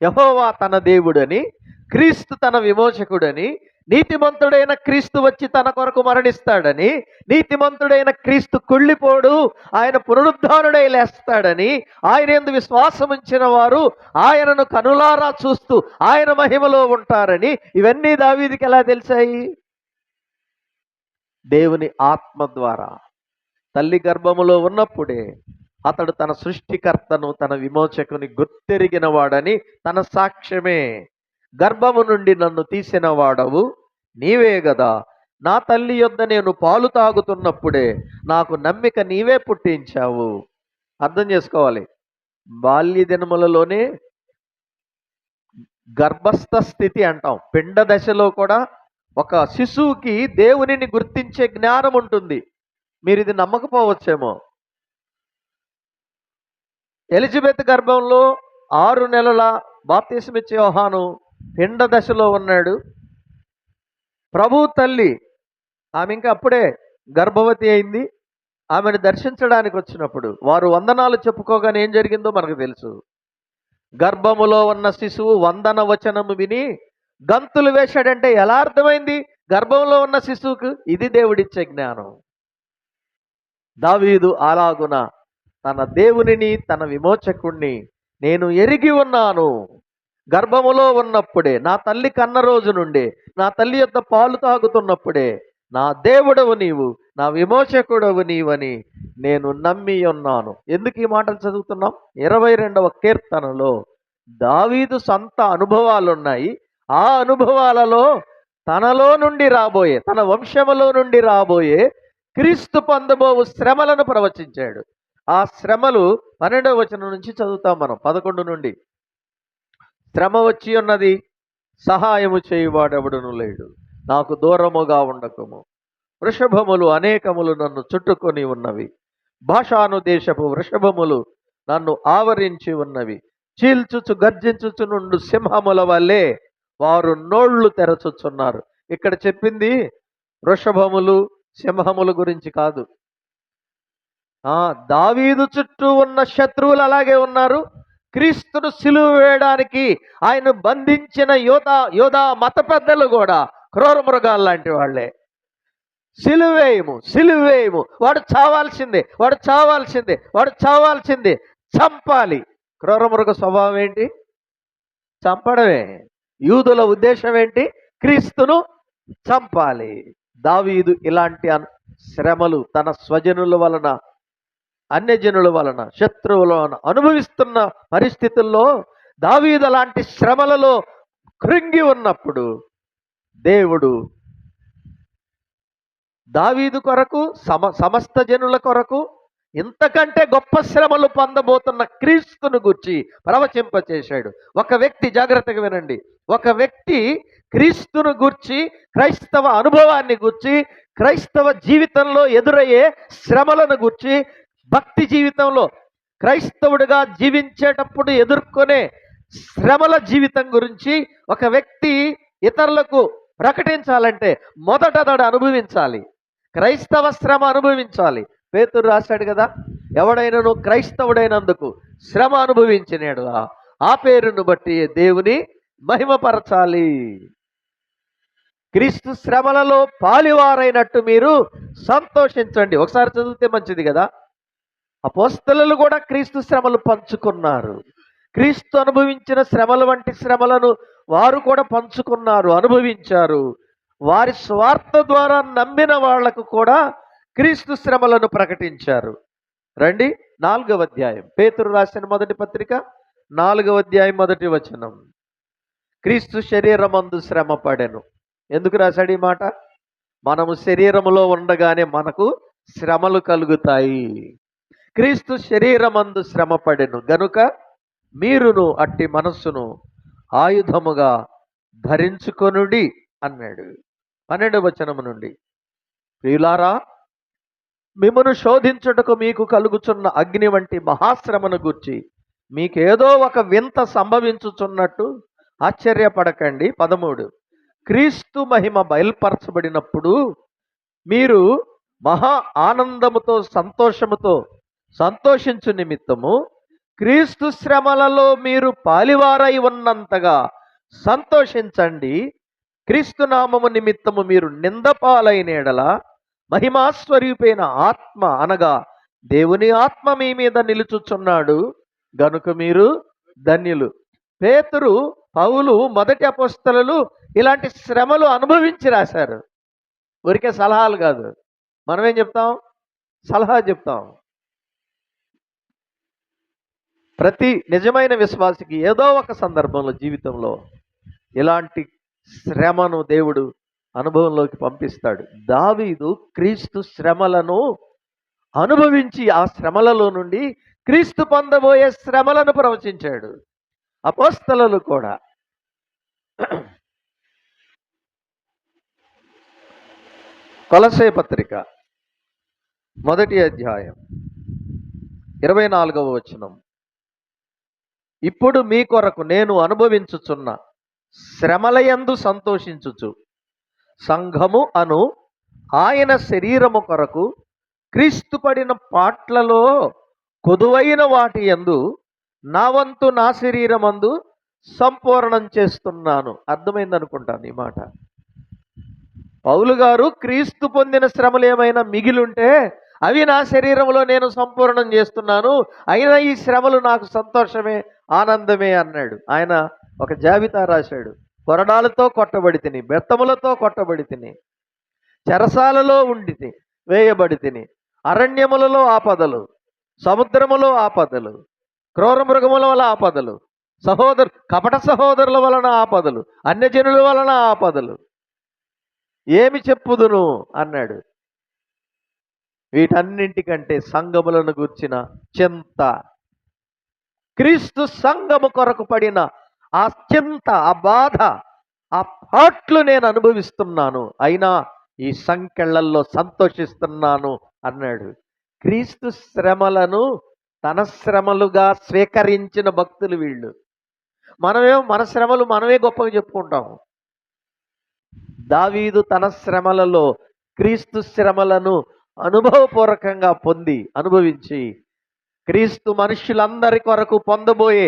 యెహోవా తన దేవుడని, క్రీస్తు తన విమోచకుడని, నీతిమంతుడైన క్రీస్తు వచ్చి తన కొరకు మరణిస్తాడని, నీతిమంతుడైన క్రీస్తు కుళ్ళిపోడు, ఆయన పునరుద్ధానుడై లేస్తాడని, ఆయన యందు విశ్వాసం ఉంచిన వారు ఆయనను కనులారా చూస్తూ ఆయన మహిమలో ఉంటారని, ఇవన్నీ దావీదుకి ఎలా తెలిసాయి? దేవుని ఆత్మ ద్వారా. తల్లి గర్భములో ఉన్నప్పుడే అతడు తన సృష్టికర్తను, తన విమోచకుని గుర్తెరిగిన వాడని తన సాక్ష్యమే. గర్భము నుండి నన్ను తీసిన వాడవు నీవే గదా, నా తల్లి యొద్ద నేను పాలు తాగుతున్నప్పుడే నాకు నమ్మిక నీవే పుట్టించావు. అర్థం చేసుకోవాలి, బాల్య దినములలోనే గర్భస్థ స్థితి అంటాం. పిండ దశలో కూడా ఒక శిశువుకి దేవునిని గుర్తించే జ్ఞానం ఉంటుంది. మీరు ఇది నమ్మకపోవచ్చేమో. ఎలిజబెత్ గర్భంలో 6 నెలల బాప్తిస్మిచ్చే యోహాను పిండ దశలో ఉన్నాడు. ప్రభు తల్లి ఆమె ఇంకా అప్పుడే గర్భవతి అయింది. ఆమెను దర్శించడానికి వచ్చినప్పుడు వారు వందనాలు చెప్పుకోగానే ఏం జరిగిందో మనకు తెలుసు. గర్భములో ఉన్న శిశువు వందన వచనము విని గంతులు వేశాడంటే ఎలా అర్థమైంది గర్భంలో ఉన్న శిశువుకు? ఇది దేవుడిచ్చే జ్ఞానం. దావీదు అలాగున తన దేవునిని, తన విమోచకుణ్ణి నేను ఎరిగి ఉన్నాను. గర్భములో ఉన్నప్పుడే, నా తల్లి కన్న రోజు నుండి, నా తల్లి యొద్ద పాలు తాగుతున్నప్పుడే నా దేవుడవు నీవు, నా విమోచకుడవు నీవని నేను నమ్మి ఉన్నాను. ఎందుకు ఈ మాటలు చదువుతున్నాం? 22వ కీర్తనలో దావీదు సొంత అనుభవాలు ఉన్నాయి. ఆ అనుభవాలలో తనలో నుండి రాబోయే, తన వంశములో నుండి రాబోయే క్రీస్తు పొందబోవు శ్రమలను ప్రవచించాడు. ఆ శ్రమలు 12వ వచనం నుంచి చదువుతాం మనం, 11 నుండి. శ్రమ వచ్చి ఉన్నది, సహాయము చేయువాడెవడును లేడు, నాకు దూరముగా ఉండకము. వృషభములు అనేకములు నన్ను చుట్టుకొని ఉన్నవి, భాషాను దేశపు వృషభములు నన్ను ఆవరించి ఉన్నవి. చీల్చుచు గర్జించుచు నుండు సింహముల వల్లే వారు నోళ్లు తెరచుచున్నారు. ఇక్కడ చెప్పింది వృషభములు, సింహముల గురించి కాదు. దావీదు చుట్టూ ఉన్న శత్రువులు అలాగే ఉన్నారు. క్రీస్తును సిలువ వేయడానికి ఆయన బంధించిన యోధా మత పెద్దలు కూడా క్రూర మృగాలు లాంటి వాళ్ళే. సిలువేయము, సిలువేయము, వాడు చావాల్సిందే, వాడు చావాల్సిందే, వాడు చావాల్సిందే, చంపాలి. క్రూర మృగ స్వభావం ఏంటి? చంపడమే. యూదుల ఉద్దేశం ఏంటి? క్రీస్తును చంపాలి. దావీదు ఇలాంటి శ్రమలు తన స్వజనుల వలన, అన్యజనుల వలన, శత్రువుల వలన అనుభవిస్తున్న పరిస్థితుల్లో దావీదు అలాంటి శ్రమలలో కృంగి ఉన్నప్పుడు దేవుడు దావీదు కొరకు, సమస్త జనుల కొరకు ఇంతకంటే గొప్ప శ్రమలు పొందబోతున్న క్రీస్తును గూర్చి ప్రవచింపచేశాడు. ఒక వ్యక్తి, జాగ్రత్తగా వినండి, ఒక వ్యక్తి క్రీస్తును గూర్చి, క్రైస్తవ అనుభవాన్ని గూర్చి, క్రైస్తవ జీవితంలో ఎదురయ్యే శ్రమలను గూర్చి, భక్తి జీవితంలో క్రైస్తవుడిగా జీవించేటప్పుడు ఎదుర్కొనే శ్రమల జీవితం గురించి ఒక వ్యక్తి ఇతరులకు ప్రకటించాలంటే మొదట అతడు అనుభవించాలి. క్రైస్తవ శ్రమ అనుభవించాలి. పేతురు రాశాడు కదా, ఎవడైనాను క్రైస్తవుడైనందుకు శ్రమ అనుభవించినాడు ఆ పేరును బట్టి దేవుని మహిమపరచాలి. క్రీస్తు శ్రమలలో పాలివారైనట్టు మీరు సంతోషించండి. ఒకసారి చదివితే మంచిది కదా. అపోస్తలులు కూడా క్రీస్తు శ్రమలు పంచుకున్నారు. క్రీస్తు అనుభవించిన శ్రమల వంటి శ్రమలను వారు కూడా పంచుకున్నారు, అనుభవించారు. వారి స్వార్థ ద్వారా నమ్మిన వాళ్లకు కూడా క్రీస్తు శ్రమలను ప్రకటించారు. రండి, 4వ అధ్యాయం, పేతురు రాసిన మొదటి పత్రిక 4వ అధ్యాయం 1వ వచనం. క్రీస్తు శరీరమందు శ్రమ పడెను. ఎందుకు రాశాడు ఈ మాట? మనము శరీరములో ఉండగానే మనకు శ్రమలు కలుగుతాయి. క్రీస్తు శరీరమందు శ్రమ పడెను గనుక మీరును అట్టి మనస్సును ఆయుధముగా ధరించుకొనుడి అన్నాడు. 12వ వచనము నుండి, ప్రియులారా, మిమ్మను శోధించుటకు మీకు కలుగుచున్న అగ్ని వంటి మహాశ్రమను గూర్చి మీకేదో ఒక వింత సంభవించుచున్నట్టు ఆశ్చర్యపడకండి. 13, క్రీస్తు మహిమ బయలుపరచబడినప్పుడు మీరు మహా ఆనందముతో సంతోషముతో సంతోషించు నిమిత్తము క్రీస్తు శ్రమలలో మీరు పాలివారై ఉన్నంతగా సంతోషించండి. క్రీస్తు నామము నిమిత్తము మీరు నిందపాలైన ఎడల మహిమాస్వరూపైన ఆత్మ అనగా దేవుని ఆత్మ మీ మీద నిలుచుచున్నాడు గనుక మీరు ధన్యులు. పేతురు, పౌలు, మొదటి అపోస్తలులు ఇలాంటి శ్రమలు అనుభవించి రాశారు. ఊరికే సలహాలు కాదు. మనమేం చెప్తాం? సలహా చెప్తాం. ప్రతి నిజమైన విశ్వాసికి ఏదో ఒక సందర్భంలో జీవితంలో ఇలాంటి శ్రమను దేవుడు అనుభవంలోకి పంపిస్తాడు. దావీదు క్రీస్తు శ్రమలను అనుభవించి ఆ శ్రమలలో నుండి క్రీస్తు పొందబోయే శ్రమలను ప్రవచించాడు. అపోస్తలులు కూడా. కొలస్సే పత్రిక 1వ అధ్యాయం 24వ వచనం. ఇప్పుడు మీ కొరకు నేను అనుభవించుచున్న శ్రమలయందు సంతోషించుచు సంఘము అను ఆయన శరీరము కొరకు క్రీస్తు పడిన పాట్లలో కొదువైన వాటి యందు నా వంతు నా శరీరమందు సంపూర్ణం చేస్తున్నాను. అర్థమైందనుకుంటాను ఈ మాట. పౌలు గారు క్రీస్తు పొందిన శ్రమలు ఏమైనా మిగిలుంటే అవి నా శరీరంలో నేను సంపూర్ణం చేస్తున్నాను, అయినా ఈ శ్రమలు నాకు సంతోషమే, ఆనందమే అన్నాడు. ఆయన ఒక జాబితా రాశాడు. కొరడాలతో కొట్టబడి తిని, బెత్తములతో కొట్టబడి తిని, చెరసాలలో ఉండి వేయబడి తిని, అరణ్యములలో ఆపదలు, సముద్రములో ఆపదలు, క్రూర మృగముల వల్ల ఆపదలు, కపట సహోదరుల వలన ఆపదలు, అన్యజనుల వలన ఆపదలు, ఏమి చెప్పుదును అన్నాడు. వీటన్నింటికంటే సంఘములను గూర్చిన చింత, క్రీస్తు సంఘము కొరకు పడిన ఆ చింత, ఆ బాధ, ఆ పాట్లు నేను అనుభవిస్తున్నాను, అయినా ఈ సంకెళ్లల్లో సంతోషిస్తున్నాను అన్నాడు. క్రీస్తు శ్రమలను తన శ్రమలుగా స్వీకరించిన భక్తులు వీళ్ళు. మనమేమో మన శ్రమలు మనమే గొప్పగా చెప్పుకుంటాము. దావీదు తన శ్రమలలో క్రీస్తు శ్రమలను అనుభవపూర్వకంగా అనుభవించి క్రీస్తు మనుషులందరి కొరకు పొందబోయే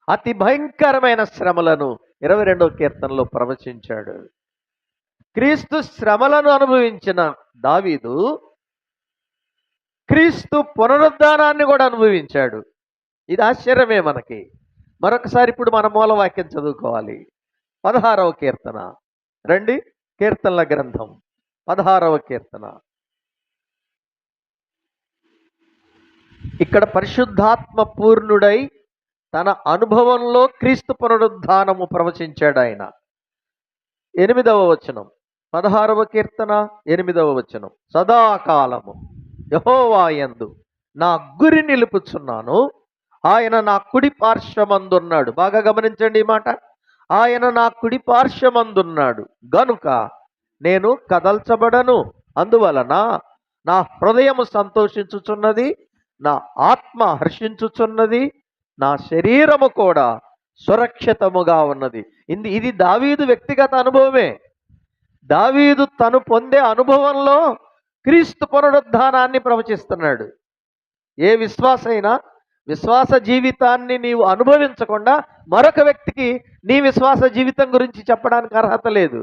అతి భయంకరమైన శ్రమలను 22వ కీర్తనలో ప్రవచించాడు. క్రీస్తు శ్రమలను అనుభవించిన దావీదు క్రీస్తు పునరుద్ధానాన్ని కూడా అనుభవించాడు. ఇది ఆశ్చర్యమే మనకి. మరొకసారి ఇప్పుడు మన మూలవాక్యం చదువుకోవాలి. 16వ కీర్తన. రండి, కీర్తనల గ్రంథం 16వ కీర్తన. ఇక్కడ పరిశుద్ధాత్మ పూర్ణుడై తన అనుభవంలో క్రీస్తు పునరుద్ధానము ప్రవచించాడు ఆయన. 8వ వచనం, 16వ కీర్తన 8వ వచనం. సదాకాలము యెహోవా యందు నా గురి నిలుపుచున్నాను, ఆయన నా కుడి పార్శ్వమందున్నాడు. బాగా గమనించండి ఈ మాట. ఆయన నా కుడి పార్శ్వమందున్నాడు గనుక నేను కదల్చబడను. అందువలన నా హృదయము సంతోషించుచున్నది, నా ఆత్మ హర్షించుచున్నది, నా శరీరము కూడా సురక్షితముగా ఉన్నది. ఇది దావీదు వ్యక్తిగత అనుభవమే. దావీదు తను పొందే అనుభవంలో క్రీస్తు పునరుద్ధానాన్ని ప్రవచిస్తున్నాడు. ఏ విశ్వాసైనా విశ్వాస జీవితాన్ని నీవు అనుభవించకుండా మరొక వ్యక్తికి నీ విశ్వాస జీవితం గురించి చెప్పడానికి అర్హత లేదు.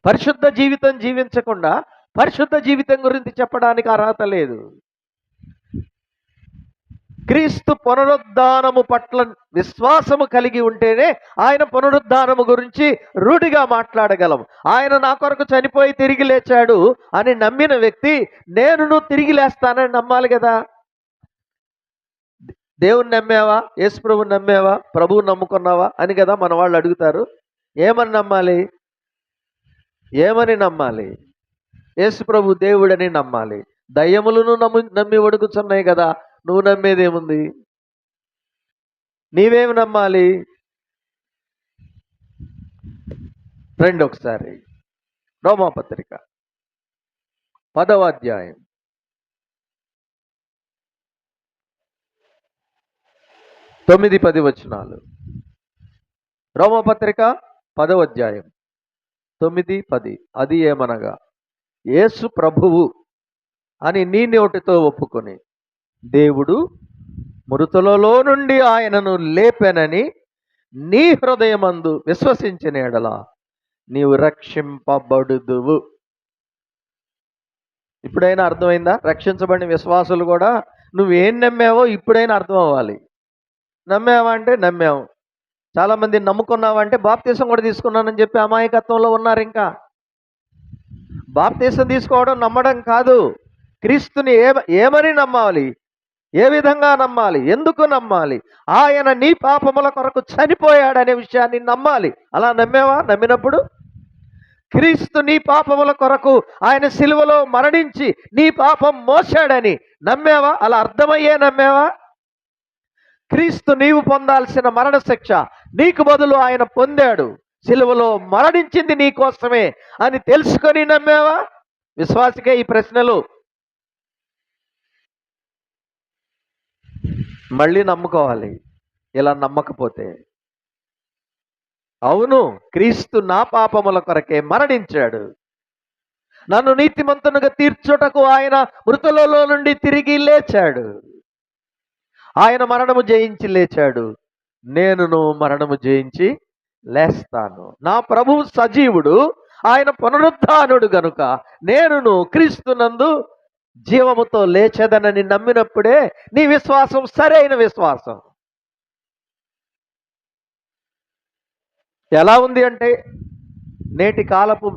పరిశుద్ధ జీవితం జీవించకుండా పరిశుద్ధ జీవితం గురించి చెప్పడానికి అర్హత లేదు. క్రీస్తు పునరుద్ధానము పట్ల విశ్వాసము కలిగి ఉంటేనే ఆయన పునరుద్ధానము గురించి రూఢిగా మాట్లాడగలం. ఆయన నా కొరకు చనిపోయి తిరిగి లేచాడు అని నమ్మిన వ్యక్తి నేను తిరిగి లేస్తానని నమ్మాలి కదా. దేవుని నమ్మావా, యేసు ప్రభువుని నమ్మావా, ప్రభువు నమ్ముకున్నావా అని కదా మన వాళ్ళు అడుగుతారు. ఏమని నమ్మాలి? యేసు ప్రభు దేవుడని నమ్మాలి. దయ్యములను నమ్మి వడుకుచున్నాయి కదా, నువ్వు నమ్మేదేముంది? నీవేమి నమ్మాలి? రండి ఒకసారి రోమాపత్రిక 10వ అధ్యాయం 9-10 వచనాలు. రోమాపత్రిక 10వ అధ్యాయం 9-10. అది ఏమనగా, యేసు ప్రభువు అని నీ నోటితో ఒప్పుకొని దేవుడు మృతులలో నుండి ఆయనను లేపెనని నీ హృదయమందు విశ్వసించిన ఎడల నీవు రక్షింపబడుదువు. ఇప్పుడైనా అర్థమైందా? రక్షించబడిన విశ్వాసులు కూడా నువ్వేం నమ్మావో ఇప్పుడైనా అర్థం అవ్వాలి. నమ్మావా అంటే నమ్మావు. చాలామంది నమ్ముకున్నావంటే బాప్తీసం కూడా తీసుకున్నానని చెప్పి అమాయకత్వంలో ఉన్నారు. ఇంకా బాప్తీసం తీసుకోవడం నమ్మడం కాదు. క్రీస్తుని ఏమని నమ్మాలి, ఏ విధంగా నమ్మాలి, ఎందుకు నమ్మాలి? ఆయన నీ పాపముల కొరకు చనిపోయాడనే విషయాన్ని నమ్మాలి. అలా నమ్మేవా? నమ్మినప్పుడు క్రీస్తు నీ పాపముల కొరకు ఆయన సిలువలో మరణించి నీ పాపం మోసాడని నమ్మేవా? అలా అర్థమయ్యే నమ్మేవా? క్రీస్తు నీవు పొందాల్సిన మరణ శిక్ష నీకు బదులు ఆయన పొందాడు, సిలువలో మరణించింది నీ కోసమే అని తెలుసుకొని నమ్మేవా? విశ్వాసికే ఈ ప్రశ్నలు. మళ్ళీ నమ్ముకోవాలి ఇలా నమ్మకపోతే. అవును, క్రీస్తు నా పాపముల కొరకే మరణించాడు, నన్ను నీతిమంతునిగా తీర్చుటకు ఆయన మృతులలో నుండి తిరిగి లేచాడు. ఆయన మరణము జయించి లేచాడు, నేనును మరణము జయించి లేస్తాను. నా ప్రభువు సజీవుడు, ఆయన పునరుద్ధానుడు గనుక నేనును క్రీస్తునందు జీవముతో లేచెదనని నమ్మినప్పుడే నీ విశ్వాసం సరైన విశ్వాసం. ఎలా ఉంది అంటే, నేటి కాలపు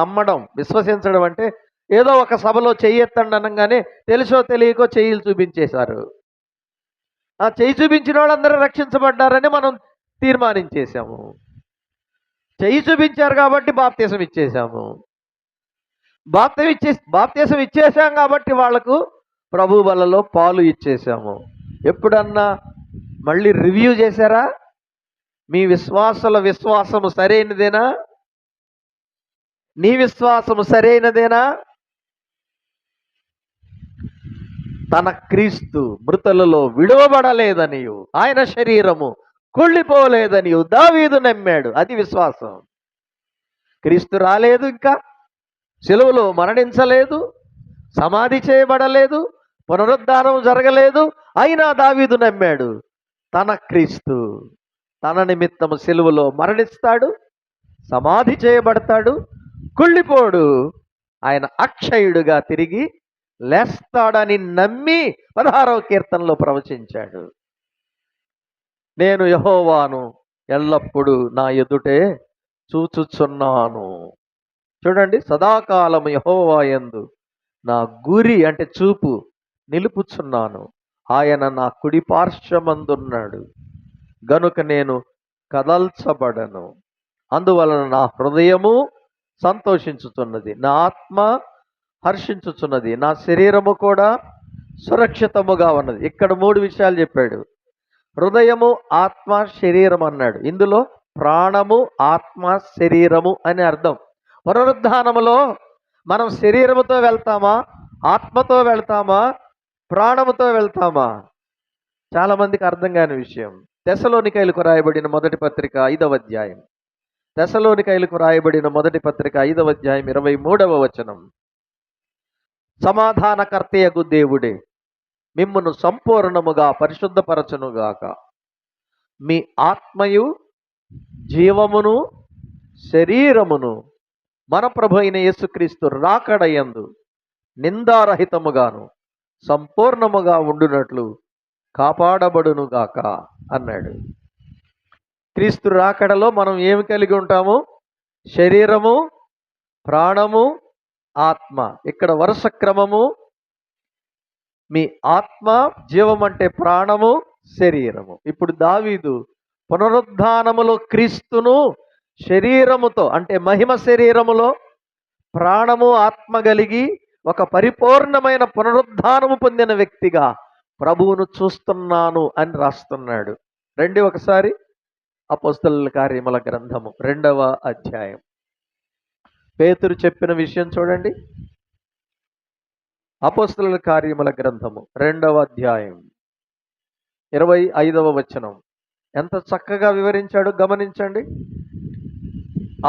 నమ్మడం, విశ్వసించడం అంటే ఏదో ఒక సభలో చెయ్యెత్తండి అనగానే తెలుసో తెలియకో చెయ్యిలు చూపించేశారు. ఆ చెయ్యి చూపించిన వాళ్ళందరూ రక్షించబడ్డారని మనం తీర్మానించేశాము. చెయ్యి చూపించారు కాబట్టి బాప్తీసం ఇచ్చేశాము. బాప్తీసం ఇచ్చేసాం కాబట్టి వాళ్లకు ప్రభు బలలో పాలు ఇచ్చేసాము. ఎప్పుడన్నా మళ్ళీ రివ్యూ చేశారా? మీ విశ్వాసము సరైనదేనా? నీ విశ్వాసము సరైనదేనా? తన క్రీస్తు మృతులలో విడువబడలేదనియు ఆయన శరీరము కుళ్ళిపోలేదనియు దావీదు నమ్మాడు. అది విశ్వాసం. క్రీస్తు రాలేదు, ఇంకా సిలువలో మరణించలేదు, సమాధి చేయబడలేదు, పునరుద్ధానం జరగలేదు. అయినా దావీదు నమ్మాడు, తన క్రీస్తు తన నిమిత్తము సిలువలో మరణిస్తాడు, సమాధి చేయబడతాడు, కుళ్ళిపోడు, ఆయన అక్షయుడుగా తిరిగి లేస్తాడని నమ్మి 16వ కీర్తనలో ప్రవచించాడు. నేను యెహోవాను ఎల్లప్పుడూ నా ఎదుటే చూచుచున్నాను. చూడండి, సదాకాలము యెహోవా యందు నా గురి అంటే చూపు నిలుపుచున్నాను. ఆయన నా కుడి పార్శ్వమందున్నాడు గనుక నేను కదల్చబడను. అందువలన నా హృదయము సంతోషించుతున్నది, నా ఆత్మ హర్షించుచున్నది, నా శరీరము కూడా సురక్షితముగా ఉన్నది. ఇక్కడ 3 విషయాలు చెప్పాడు. హృదయము, ఆత్మ, శరీరం అన్నాడు. ఇందులో ప్రాణము, ఆత్మ, శరీరము అని అర్థం. పునరుద్ధానములో మనం శరీరముతో వెళ్తామా, ఆత్మతో వెళ్తామా, ప్రాణముతో వెళ్తామా? చాలామందికి అర్థం కాని విషయం. తెస్సలోనికైలకు రాయబడిన మొదటి పత్రిక 5వ అధ్యాయం, తెస్సలోనికైలకు రాయబడిన మొదటి పత్రిక 5వ అధ్యాయం 23వ వచనం. సమాధానకర్తయగు దేవుడే మిమ్మును సంపూర్ణముగా పరిశుద్ధపరచునుగాక, మీ ఆత్మయు జీవమును శరీరమును మన ప్రభు అయిన యేసుక్రీస్తు రాకడయందు నిందారహితముగాను సంపూర్ణముగా ఉండునట్లు కాపాడబడునుగాక అన్నాడు. క్రీస్తు రాకడలో మనం ఏమి కలిగి ఉంటాము? శరీరము, ప్రాణము, ఆత్మ. ఇక్కడ వరుస క్రమము. మీ ఆత్మ, జీవం అంటే ప్రాణము, శరీరము. ఇప్పుడు దావీదు పునరుద్ధానములో క్రీస్తును శరీరముతో అంటే మహిమ శరీరములో ప్రాణము, ఆత్మ కలిగి ఒక పరిపూర్ణమైన పునరుద్ధానము పొందిన వ్యక్తిగా ప్రభువును చూస్తున్నాను అని రాస్తున్నాడు. రండి ఒకసారి అపోస్తలుల కార్యముల గ్రంథము 2వ అధ్యాయం. పేతురు చెప్పిన విషయం చూడండి. అపోస్తలుల కార్యముల గ్రంథము 2వ అధ్యాయం 25వ వచనం. ఎంత చక్కగా వివరించాడు గమనించండి.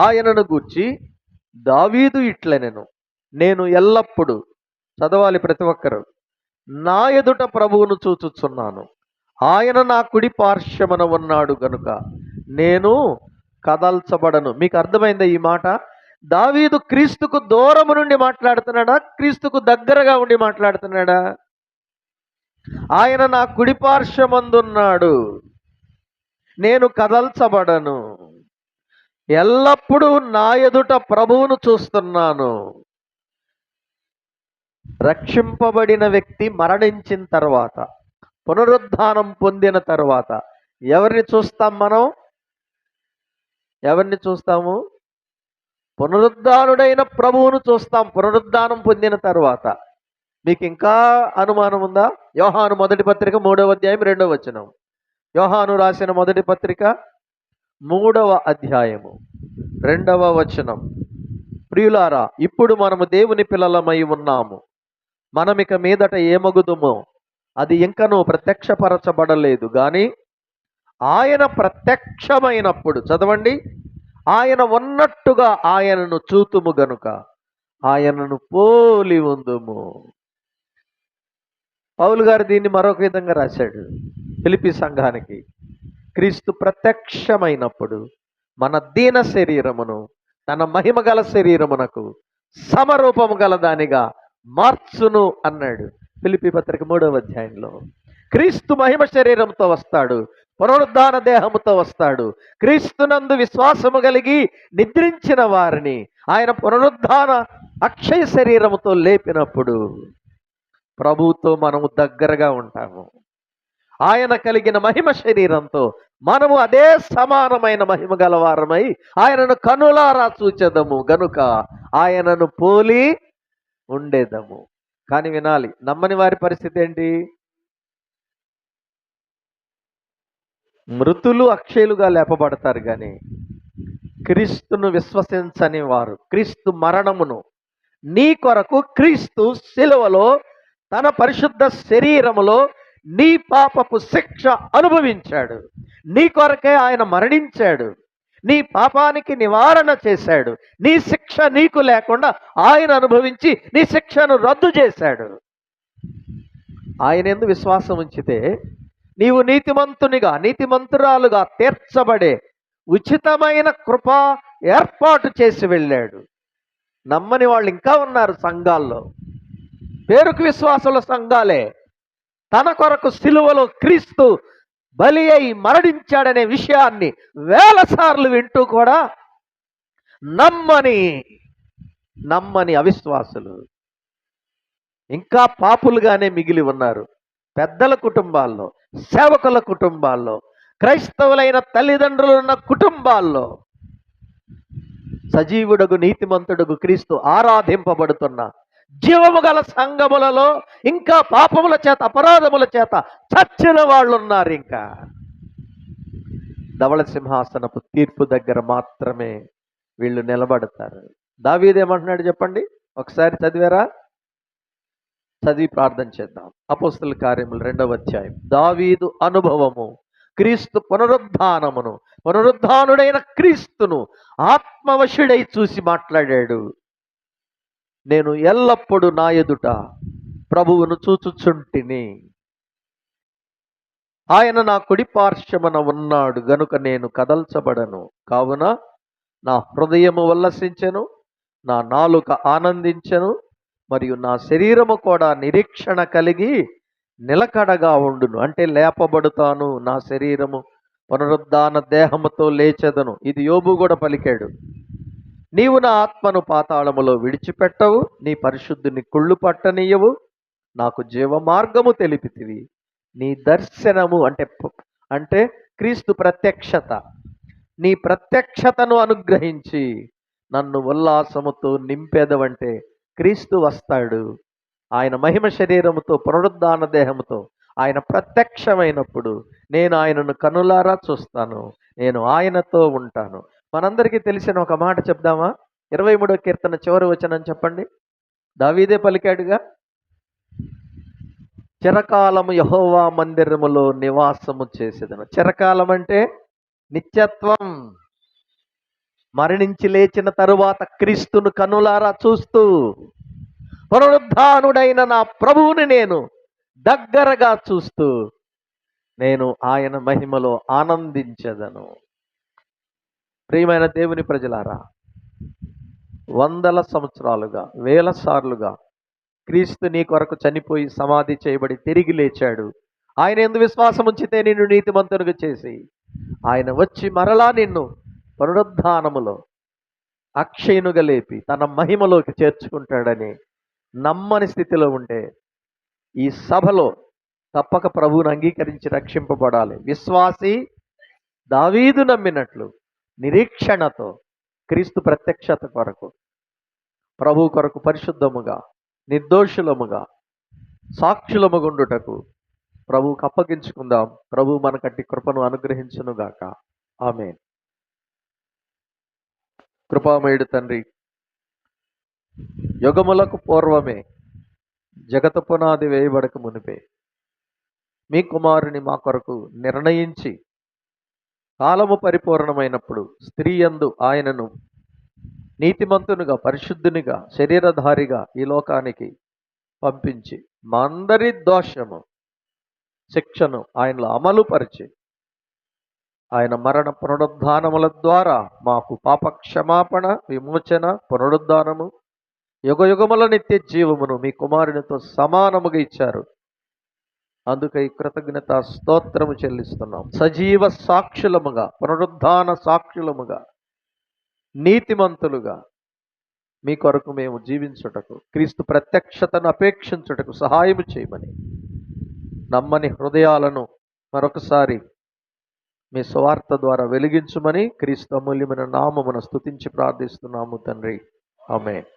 ఆయనను గూర్చి దావీదు ఇట్లనెను, నేను ఎల్లప్పుడూ, చదవాలి ప్రతి ఒక్కరు, నా ఎదుట ప్రభువును చూచుచున్నాను, ఆయన నా కుడి పార్శ్వమున ఉన్నాడు గనుక నేను కదల్చబడను. మీకు అర్థమైందా ఈ మాట? దావీదు క్రీస్తుకు దూరము నుండి మాట్లాడుతున్నాడా, క్రీస్తుకు దగ్గరగా ఉండి మాట్లాడుతున్నాడా? ఆయన నా కుడి పార్శ్వమందున్నాడు, నేను కదల్చబడను. ఎల్లప్పుడూ నా ఎదుట ప్రభువును చూస్తున్నాను. రక్షింపబడిన వ్యక్తి మరణించిన తర్వాత, పునరుద్ధానం పొందిన తర్వాత ఎవరిని చూస్తాం మనం? ఎవరిని చూస్తాము? పునరుద్ధానుడైన ప్రభువును చూస్తాం పునరుద్ధానం పొందిన తర్వాత. మీకు ఇంకా అనుమానం ఉందా? యోహాను మొదటి పత్రిక 3వ అధ్యాయం 2వ వచనం. యోహాను రాసిన మొదటి పత్రిక 3వ అధ్యాయము 2వ వచనం. ప్రియులారా, ఇప్పుడు మనము దేవుని పిల్లలమై ఉన్నాము. మనమిక మీదట ఏమగుదుమో అది ఇంకనూ ప్రత్యక్షపరచబడలేదు గాని ఆయన ప్రత్యక్షమైనప్పుడు, చదవండి, ఆయన ఉన్నట్టుగా ఆయనను చూతుము గనుక ఆయనను పోలి ఉందుము. పౌలు గారు దీన్ని మరొక విధంగా రాశాడు ఫిలిప్పీ సంఘానికి. క్రీస్తు ప్రత్యక్షమైనప్పుడు మన దీన శరీరమును తన మహిమ గల శరీరమునకు సమరూపము గల దానిగా మార్చును అన్నాడు ఫిలిప్పీ పత్రిక 3వ అధ్యాయంలో. క్రీస్తు మహిమ శరీరంతో వస్తాడు, పునరుద్ధాన దేహముతో వస్తాడు. క్రీస్తునందు విశ్వాసము కలిగి నిద్రించిన వారిని ఆయన పునరుద్ధాన అక్షయ శరీరముతో లేపినప్పుడు ప్రభువుతో మనము దగ్గరగా ఉంటాము. ఆయన కలిగిన మహిమ శరీరంతో మనము అదే సమానమైన మహిమ గలవారమై ఆయనను కనులారా చూచెదము గనుక ఆయనను పోలి ఉండేదము. కానీ వినాలి, నమ్మని వారి పరిస్థితి ఏంటి? మృతులు అక్షయులుగా లేపబడతారు కానీ క్రీస్తును విశ్వసించని వారు, క్రీస్తు మరణమును, నీ కొరకు క్రీస్తు శిలువలో తన పరిశుద్ధ శరీరములో నీ పాపపు శిక్ష అనుభవించాడు. నీ కొరకే ఆయన మరణించాడు, నీ పాపానికి నివారణ చేశాడు. నీ శిక్ష నీకు లేకుండా ఆయన అనుభవించి నీ శిక్షను రద్దు చేశాడు. ఆయన యందు విశ్వాసం ఉంచితే నీవు నీతిమంతునిగా, నీతిమంతురాలుగా తీర్చబడే ఉచితమైన కృప ఏర్పాటు చేసి వెళ్ళాడు. నమ్మని వాళ్ళు ఇంకా ఉన్నారు సంఘాల్లో, పేరుకు విశ్వాసుల సంఘాలే. తన కొరకు సిలువలో క్రీస్తు బలి అయి మరణించాడనే విషయాన్ని వేల సార్లు వింటూ కూడా నమ్మని అవిశ్వాసులు ఇంకా పాపులుగానే మిగిలి ఉన్నారు. పెద్దల కుటుంబాల్లో, సేవకుల కుటుంబాల్లో, క్రైస్తవులైన తల్లిదండ్రులు ఉన్న కుటుంబాల్లో సజీవుడగు నీతిమంతుడగు క్రీస్తు ఆరాధింపబడుతున్న జీవము గల సంఘములలో ఇంకా పాపముల చేత, అపరాధముల చేత చచ్చిన వాళ్ళు ఉన్నారు. ఇంకా ధవళ సింహాసనపు తీర్పు దగ్గర మాత్రమే వీళ్ళు నిలబడతారు. దావీదు ఏమంటున్నాడు చెప్పండి, ఒకసారి చదివారా? చదివి ప్రార్థన చేద్దాం. అపోస్తల కార్యములు 2వ అధ్యాయం. దావీదు అనుభవము, క్రీస్తు పునరుద్ధానమును, పునరుద్ధానుడైన క్రీస్తును ఆత్మవశుడై చూసి మాట్లాడాడు. నేను ఎల్లప్పుడూ నా ఎదుట ప్రభువును చూచుచుంటిని. ఆయన నా కుడి పార్శ్వమున ఉన్నాడు గనుక నేను కదల్చబడను. కావున నా హృదయము ఉల్లసించెను, నా నాలుక ఆనందించెను, మరియు నా శరీరము కూడా నిరీక్షణ కలిగి నిలకడగా ఉండును. అంటే లేపబడుతాను, నా శరీరము పునరుద్ధాన దేహముతో లేచెదను. ఇది యోబు కూడా పలికాడు. నీవు నా ఆత్మను పాతాళములో విడిచిపెట్టవు, నీ పరిశుద్ధుని కుళ్ళు పట్టనీయవు. నాకు జీవ మార్గము తెలిపితివి. నీ దర్శనము అంటే క్రీస్తు ప్రత్యక్షత, నీ ప్రత్యక్షతను అనుగ్రహించి నన్ను ఉల్లాసముతో నింపేదవంటే క్రీస్తు వస్తాడు. ఆయన మహిమ శరీరముతో, పునరుద్ధాన దేహముతో ఆయన ప్రత్యక్షమైనప్పుడు నేను ఆయనను కనులారా చూస్తాను, నేను ఆయనతో ఉంటాను. మనందరికీ తెలిసిన ఒక మాట చెప్దామా? 23వ కీర్తన చివరి వచనం చెప్పండి. దావీదే పలికాడుగా, చిరకాలము యెహోవా మందిరములో నివాసము చేసేదను. చిరకాలం అంటే నిత్యత్వం. మరణించి లేచిన తరువాత క్రీస్తును కనులారా చూస్తూ పునరుద్ధానుడైన నా ప్రభువుని నేను దగ్గరగా చూస్తూ నేను ఆయన మహిమలో ఆనందించెదను. ప్రియమైన దేవుని ప్రజలారా, వందల సంవత్సరాలుగా, వేల సార్లుగా క్రీస్తు నీ కొరకు చనిపోయి సమాధి చేయబడి తిరిగి లేచాడు. ఆయన యందు విశ్వాసం ఉంచితే నిన్ను నీతిమంతునిగా చేసి ఆయన వచ్చి మరలా నిన్ను పునరుద్ధానములో అక్షయునుగా లేపి తన మహిమలోకి చేర్చుకుంటాడని నమ్మని స్థితిలో ఉంటే ఈ సభలో తప్పక ప్రభువును అంగీకరించి రక్షింపబడాలి. విశ్వాసి దావీదు నమ్మినట్లు నిరీక్షణతో క్రీస్తు ప్రత్యక్షత కొరకు, ప్రభు కొరకు పరిశుద్ధముగా నిర్దోషులముగా సాక్షులముగుండుటకు ప్రభువుకు అప్పగించుకుందాం. ప్రభు మనకట్టి కృపను అనుగ్రహించునుగాక. ఆమేన్. కృపామయుడు తండ్రి, యుగములకు పూర్వమే జగత పునాది వేయబడక మునిపే మీ కుమారుని మా కొరకు నిర్ణయించి కాలము పరిపూర్ణమైనప్పుడు స్త్రీ యందు ఆయనను నీతిమంతునిగా పరిశుద్ధునిగా శరీరధారిగా ఈ లోకానికి పంపించి మా అందరి దోషము శిక్షను ఆయనలో అమలుపరిచి ఆయన మరణ పునరుద్ధానముల ద్వారా మాకు పాప క్షమాపణ, విమోచన, పునరుద్ధానము, యుగయుగముల నిత్య జీవమును మీ కుమారునితో సమానముగా ఇచ్చారు. అందుకై కృతజ్ఞత స్తోత్రము చెల్లిస్తున్నాం. సజీవ సాక్షులముగా, పునరుద్ధాన సాక్షులముగా, నీతిమంతులుగా మీ కొరకు మేము జీవించుటకు, క్రీస్తు ప్రత్యక్షతను అపేక్షించుటకు సహాయము చేయమని నమ్మని హృదయాలను మరొకసారి మీ సువార్త ద్వారా వెలిగించుమని క్రీస్తు అమూల్యమైన నామమున స్తుతించి ప్రార్థిస్తున్నాము తండ్రి. ఆమేన్.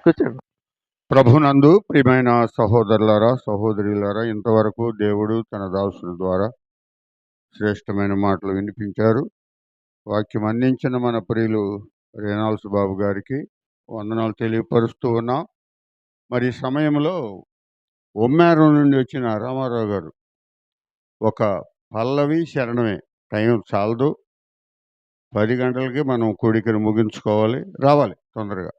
కూర్చోండి. ప్రభునందు ప్రియమైన సహోదరులారా, సహోదరులారా, ఇంతవరకు దేవుడు తన దాసుని ద్వారా శ్రేష్టమైన మాటలు వినిపించారు. వాక్యం అందించిన మన ప్రియులు రేనాల్స్ బాబు గారికి వందనాలు తెలియపరుస్తూ ఉన్నాం. మరి ఈ సమయంలో ఉమ్మారం నుండి వచ్చిన రామారావు గారు ఒక పల్లవి శరణమే, టైం చాలదు, 10 గంటలకి మనం కూడికను ముగించుకోవాలి, రావాలి తొందరగా.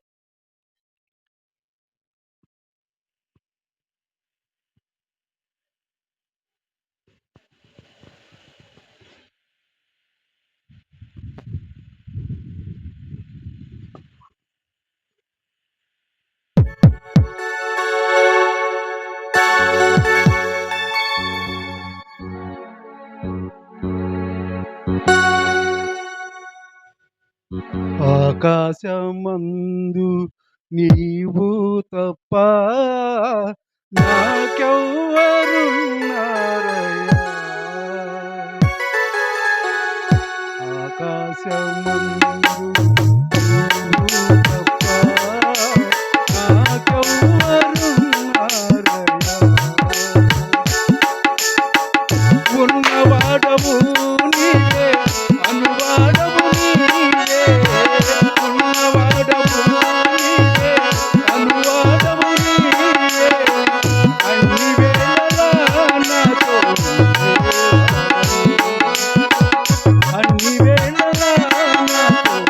ఆకాశమందు నీవు తప్ప నాకెవ్వరున్నారయ్యా. ఆకాశమందు నీవు తప్ప నాకెవ్వరున్నారయ్యా. ఉన్నవాడవు నీవే, అనువాడవు నీవే, ఉన్నవాడవు నీవే, అనువాడవు నీవే, అన్ని వేళలా నాతో ఉండేవాడవు, అన్ని వేళలా నాతో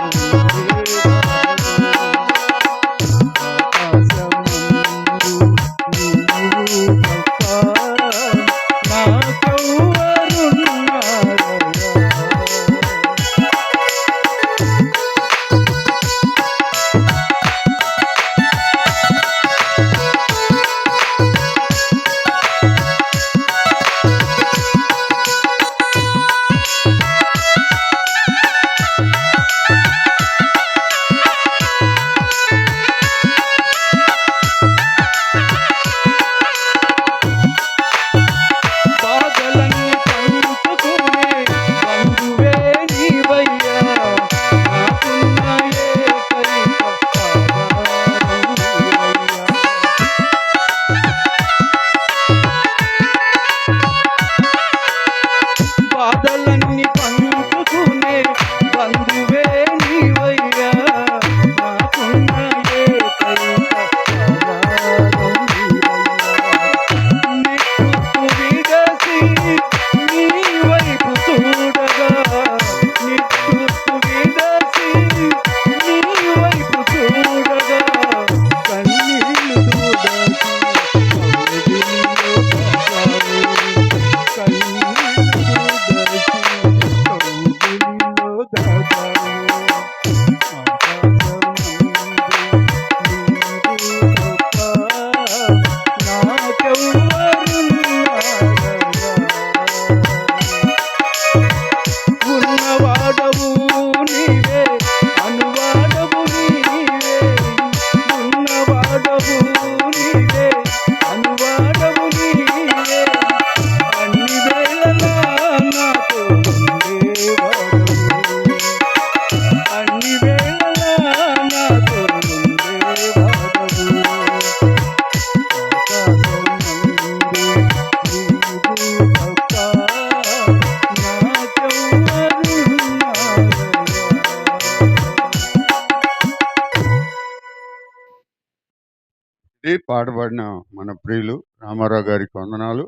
పాటపాడిన మన ప్రియులు రామారావు గారికి వందనాలు.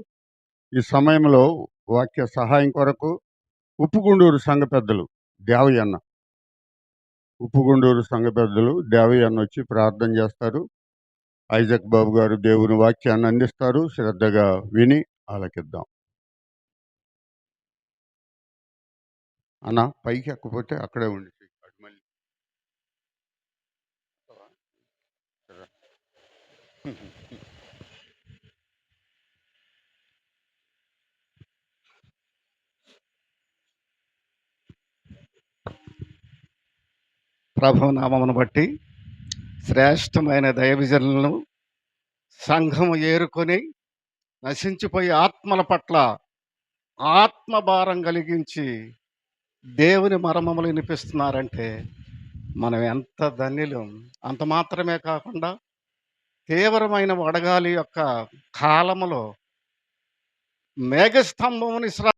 ఈ సమయంలో వాక్య సహాయం కొరకు ఉప్పుగుండూరు సంఘ పెద్దలు దేవయ్యన్న వచ్చి ప్రార్థన చేస్తారు. ఐజక్ బాబు గారు దేవుని వాక్యాన్ని అందిస్తారు. శ్రద్ధగా విని ఆలకిద్దాం. అన్న పైకి ఎక్కకపోతే అక్కడే ఉండి మళ్ళీ ప్రభు నామమును బట్టి శ్రేష్టమైన దైవజనులను సంఘము ఏరుకొని నశించిపోయే ఆత్మల పట్ల ఆత్మభారం కలిగించి దేవుని మర్మములు వినిపిస్తున్నారంటే మనం ఎంత ధన్యులం. అంత మాత్రమే కాకుండా తీవ్రమైన వడగాలి యొక్క కాలములో మేఘస్తంభముని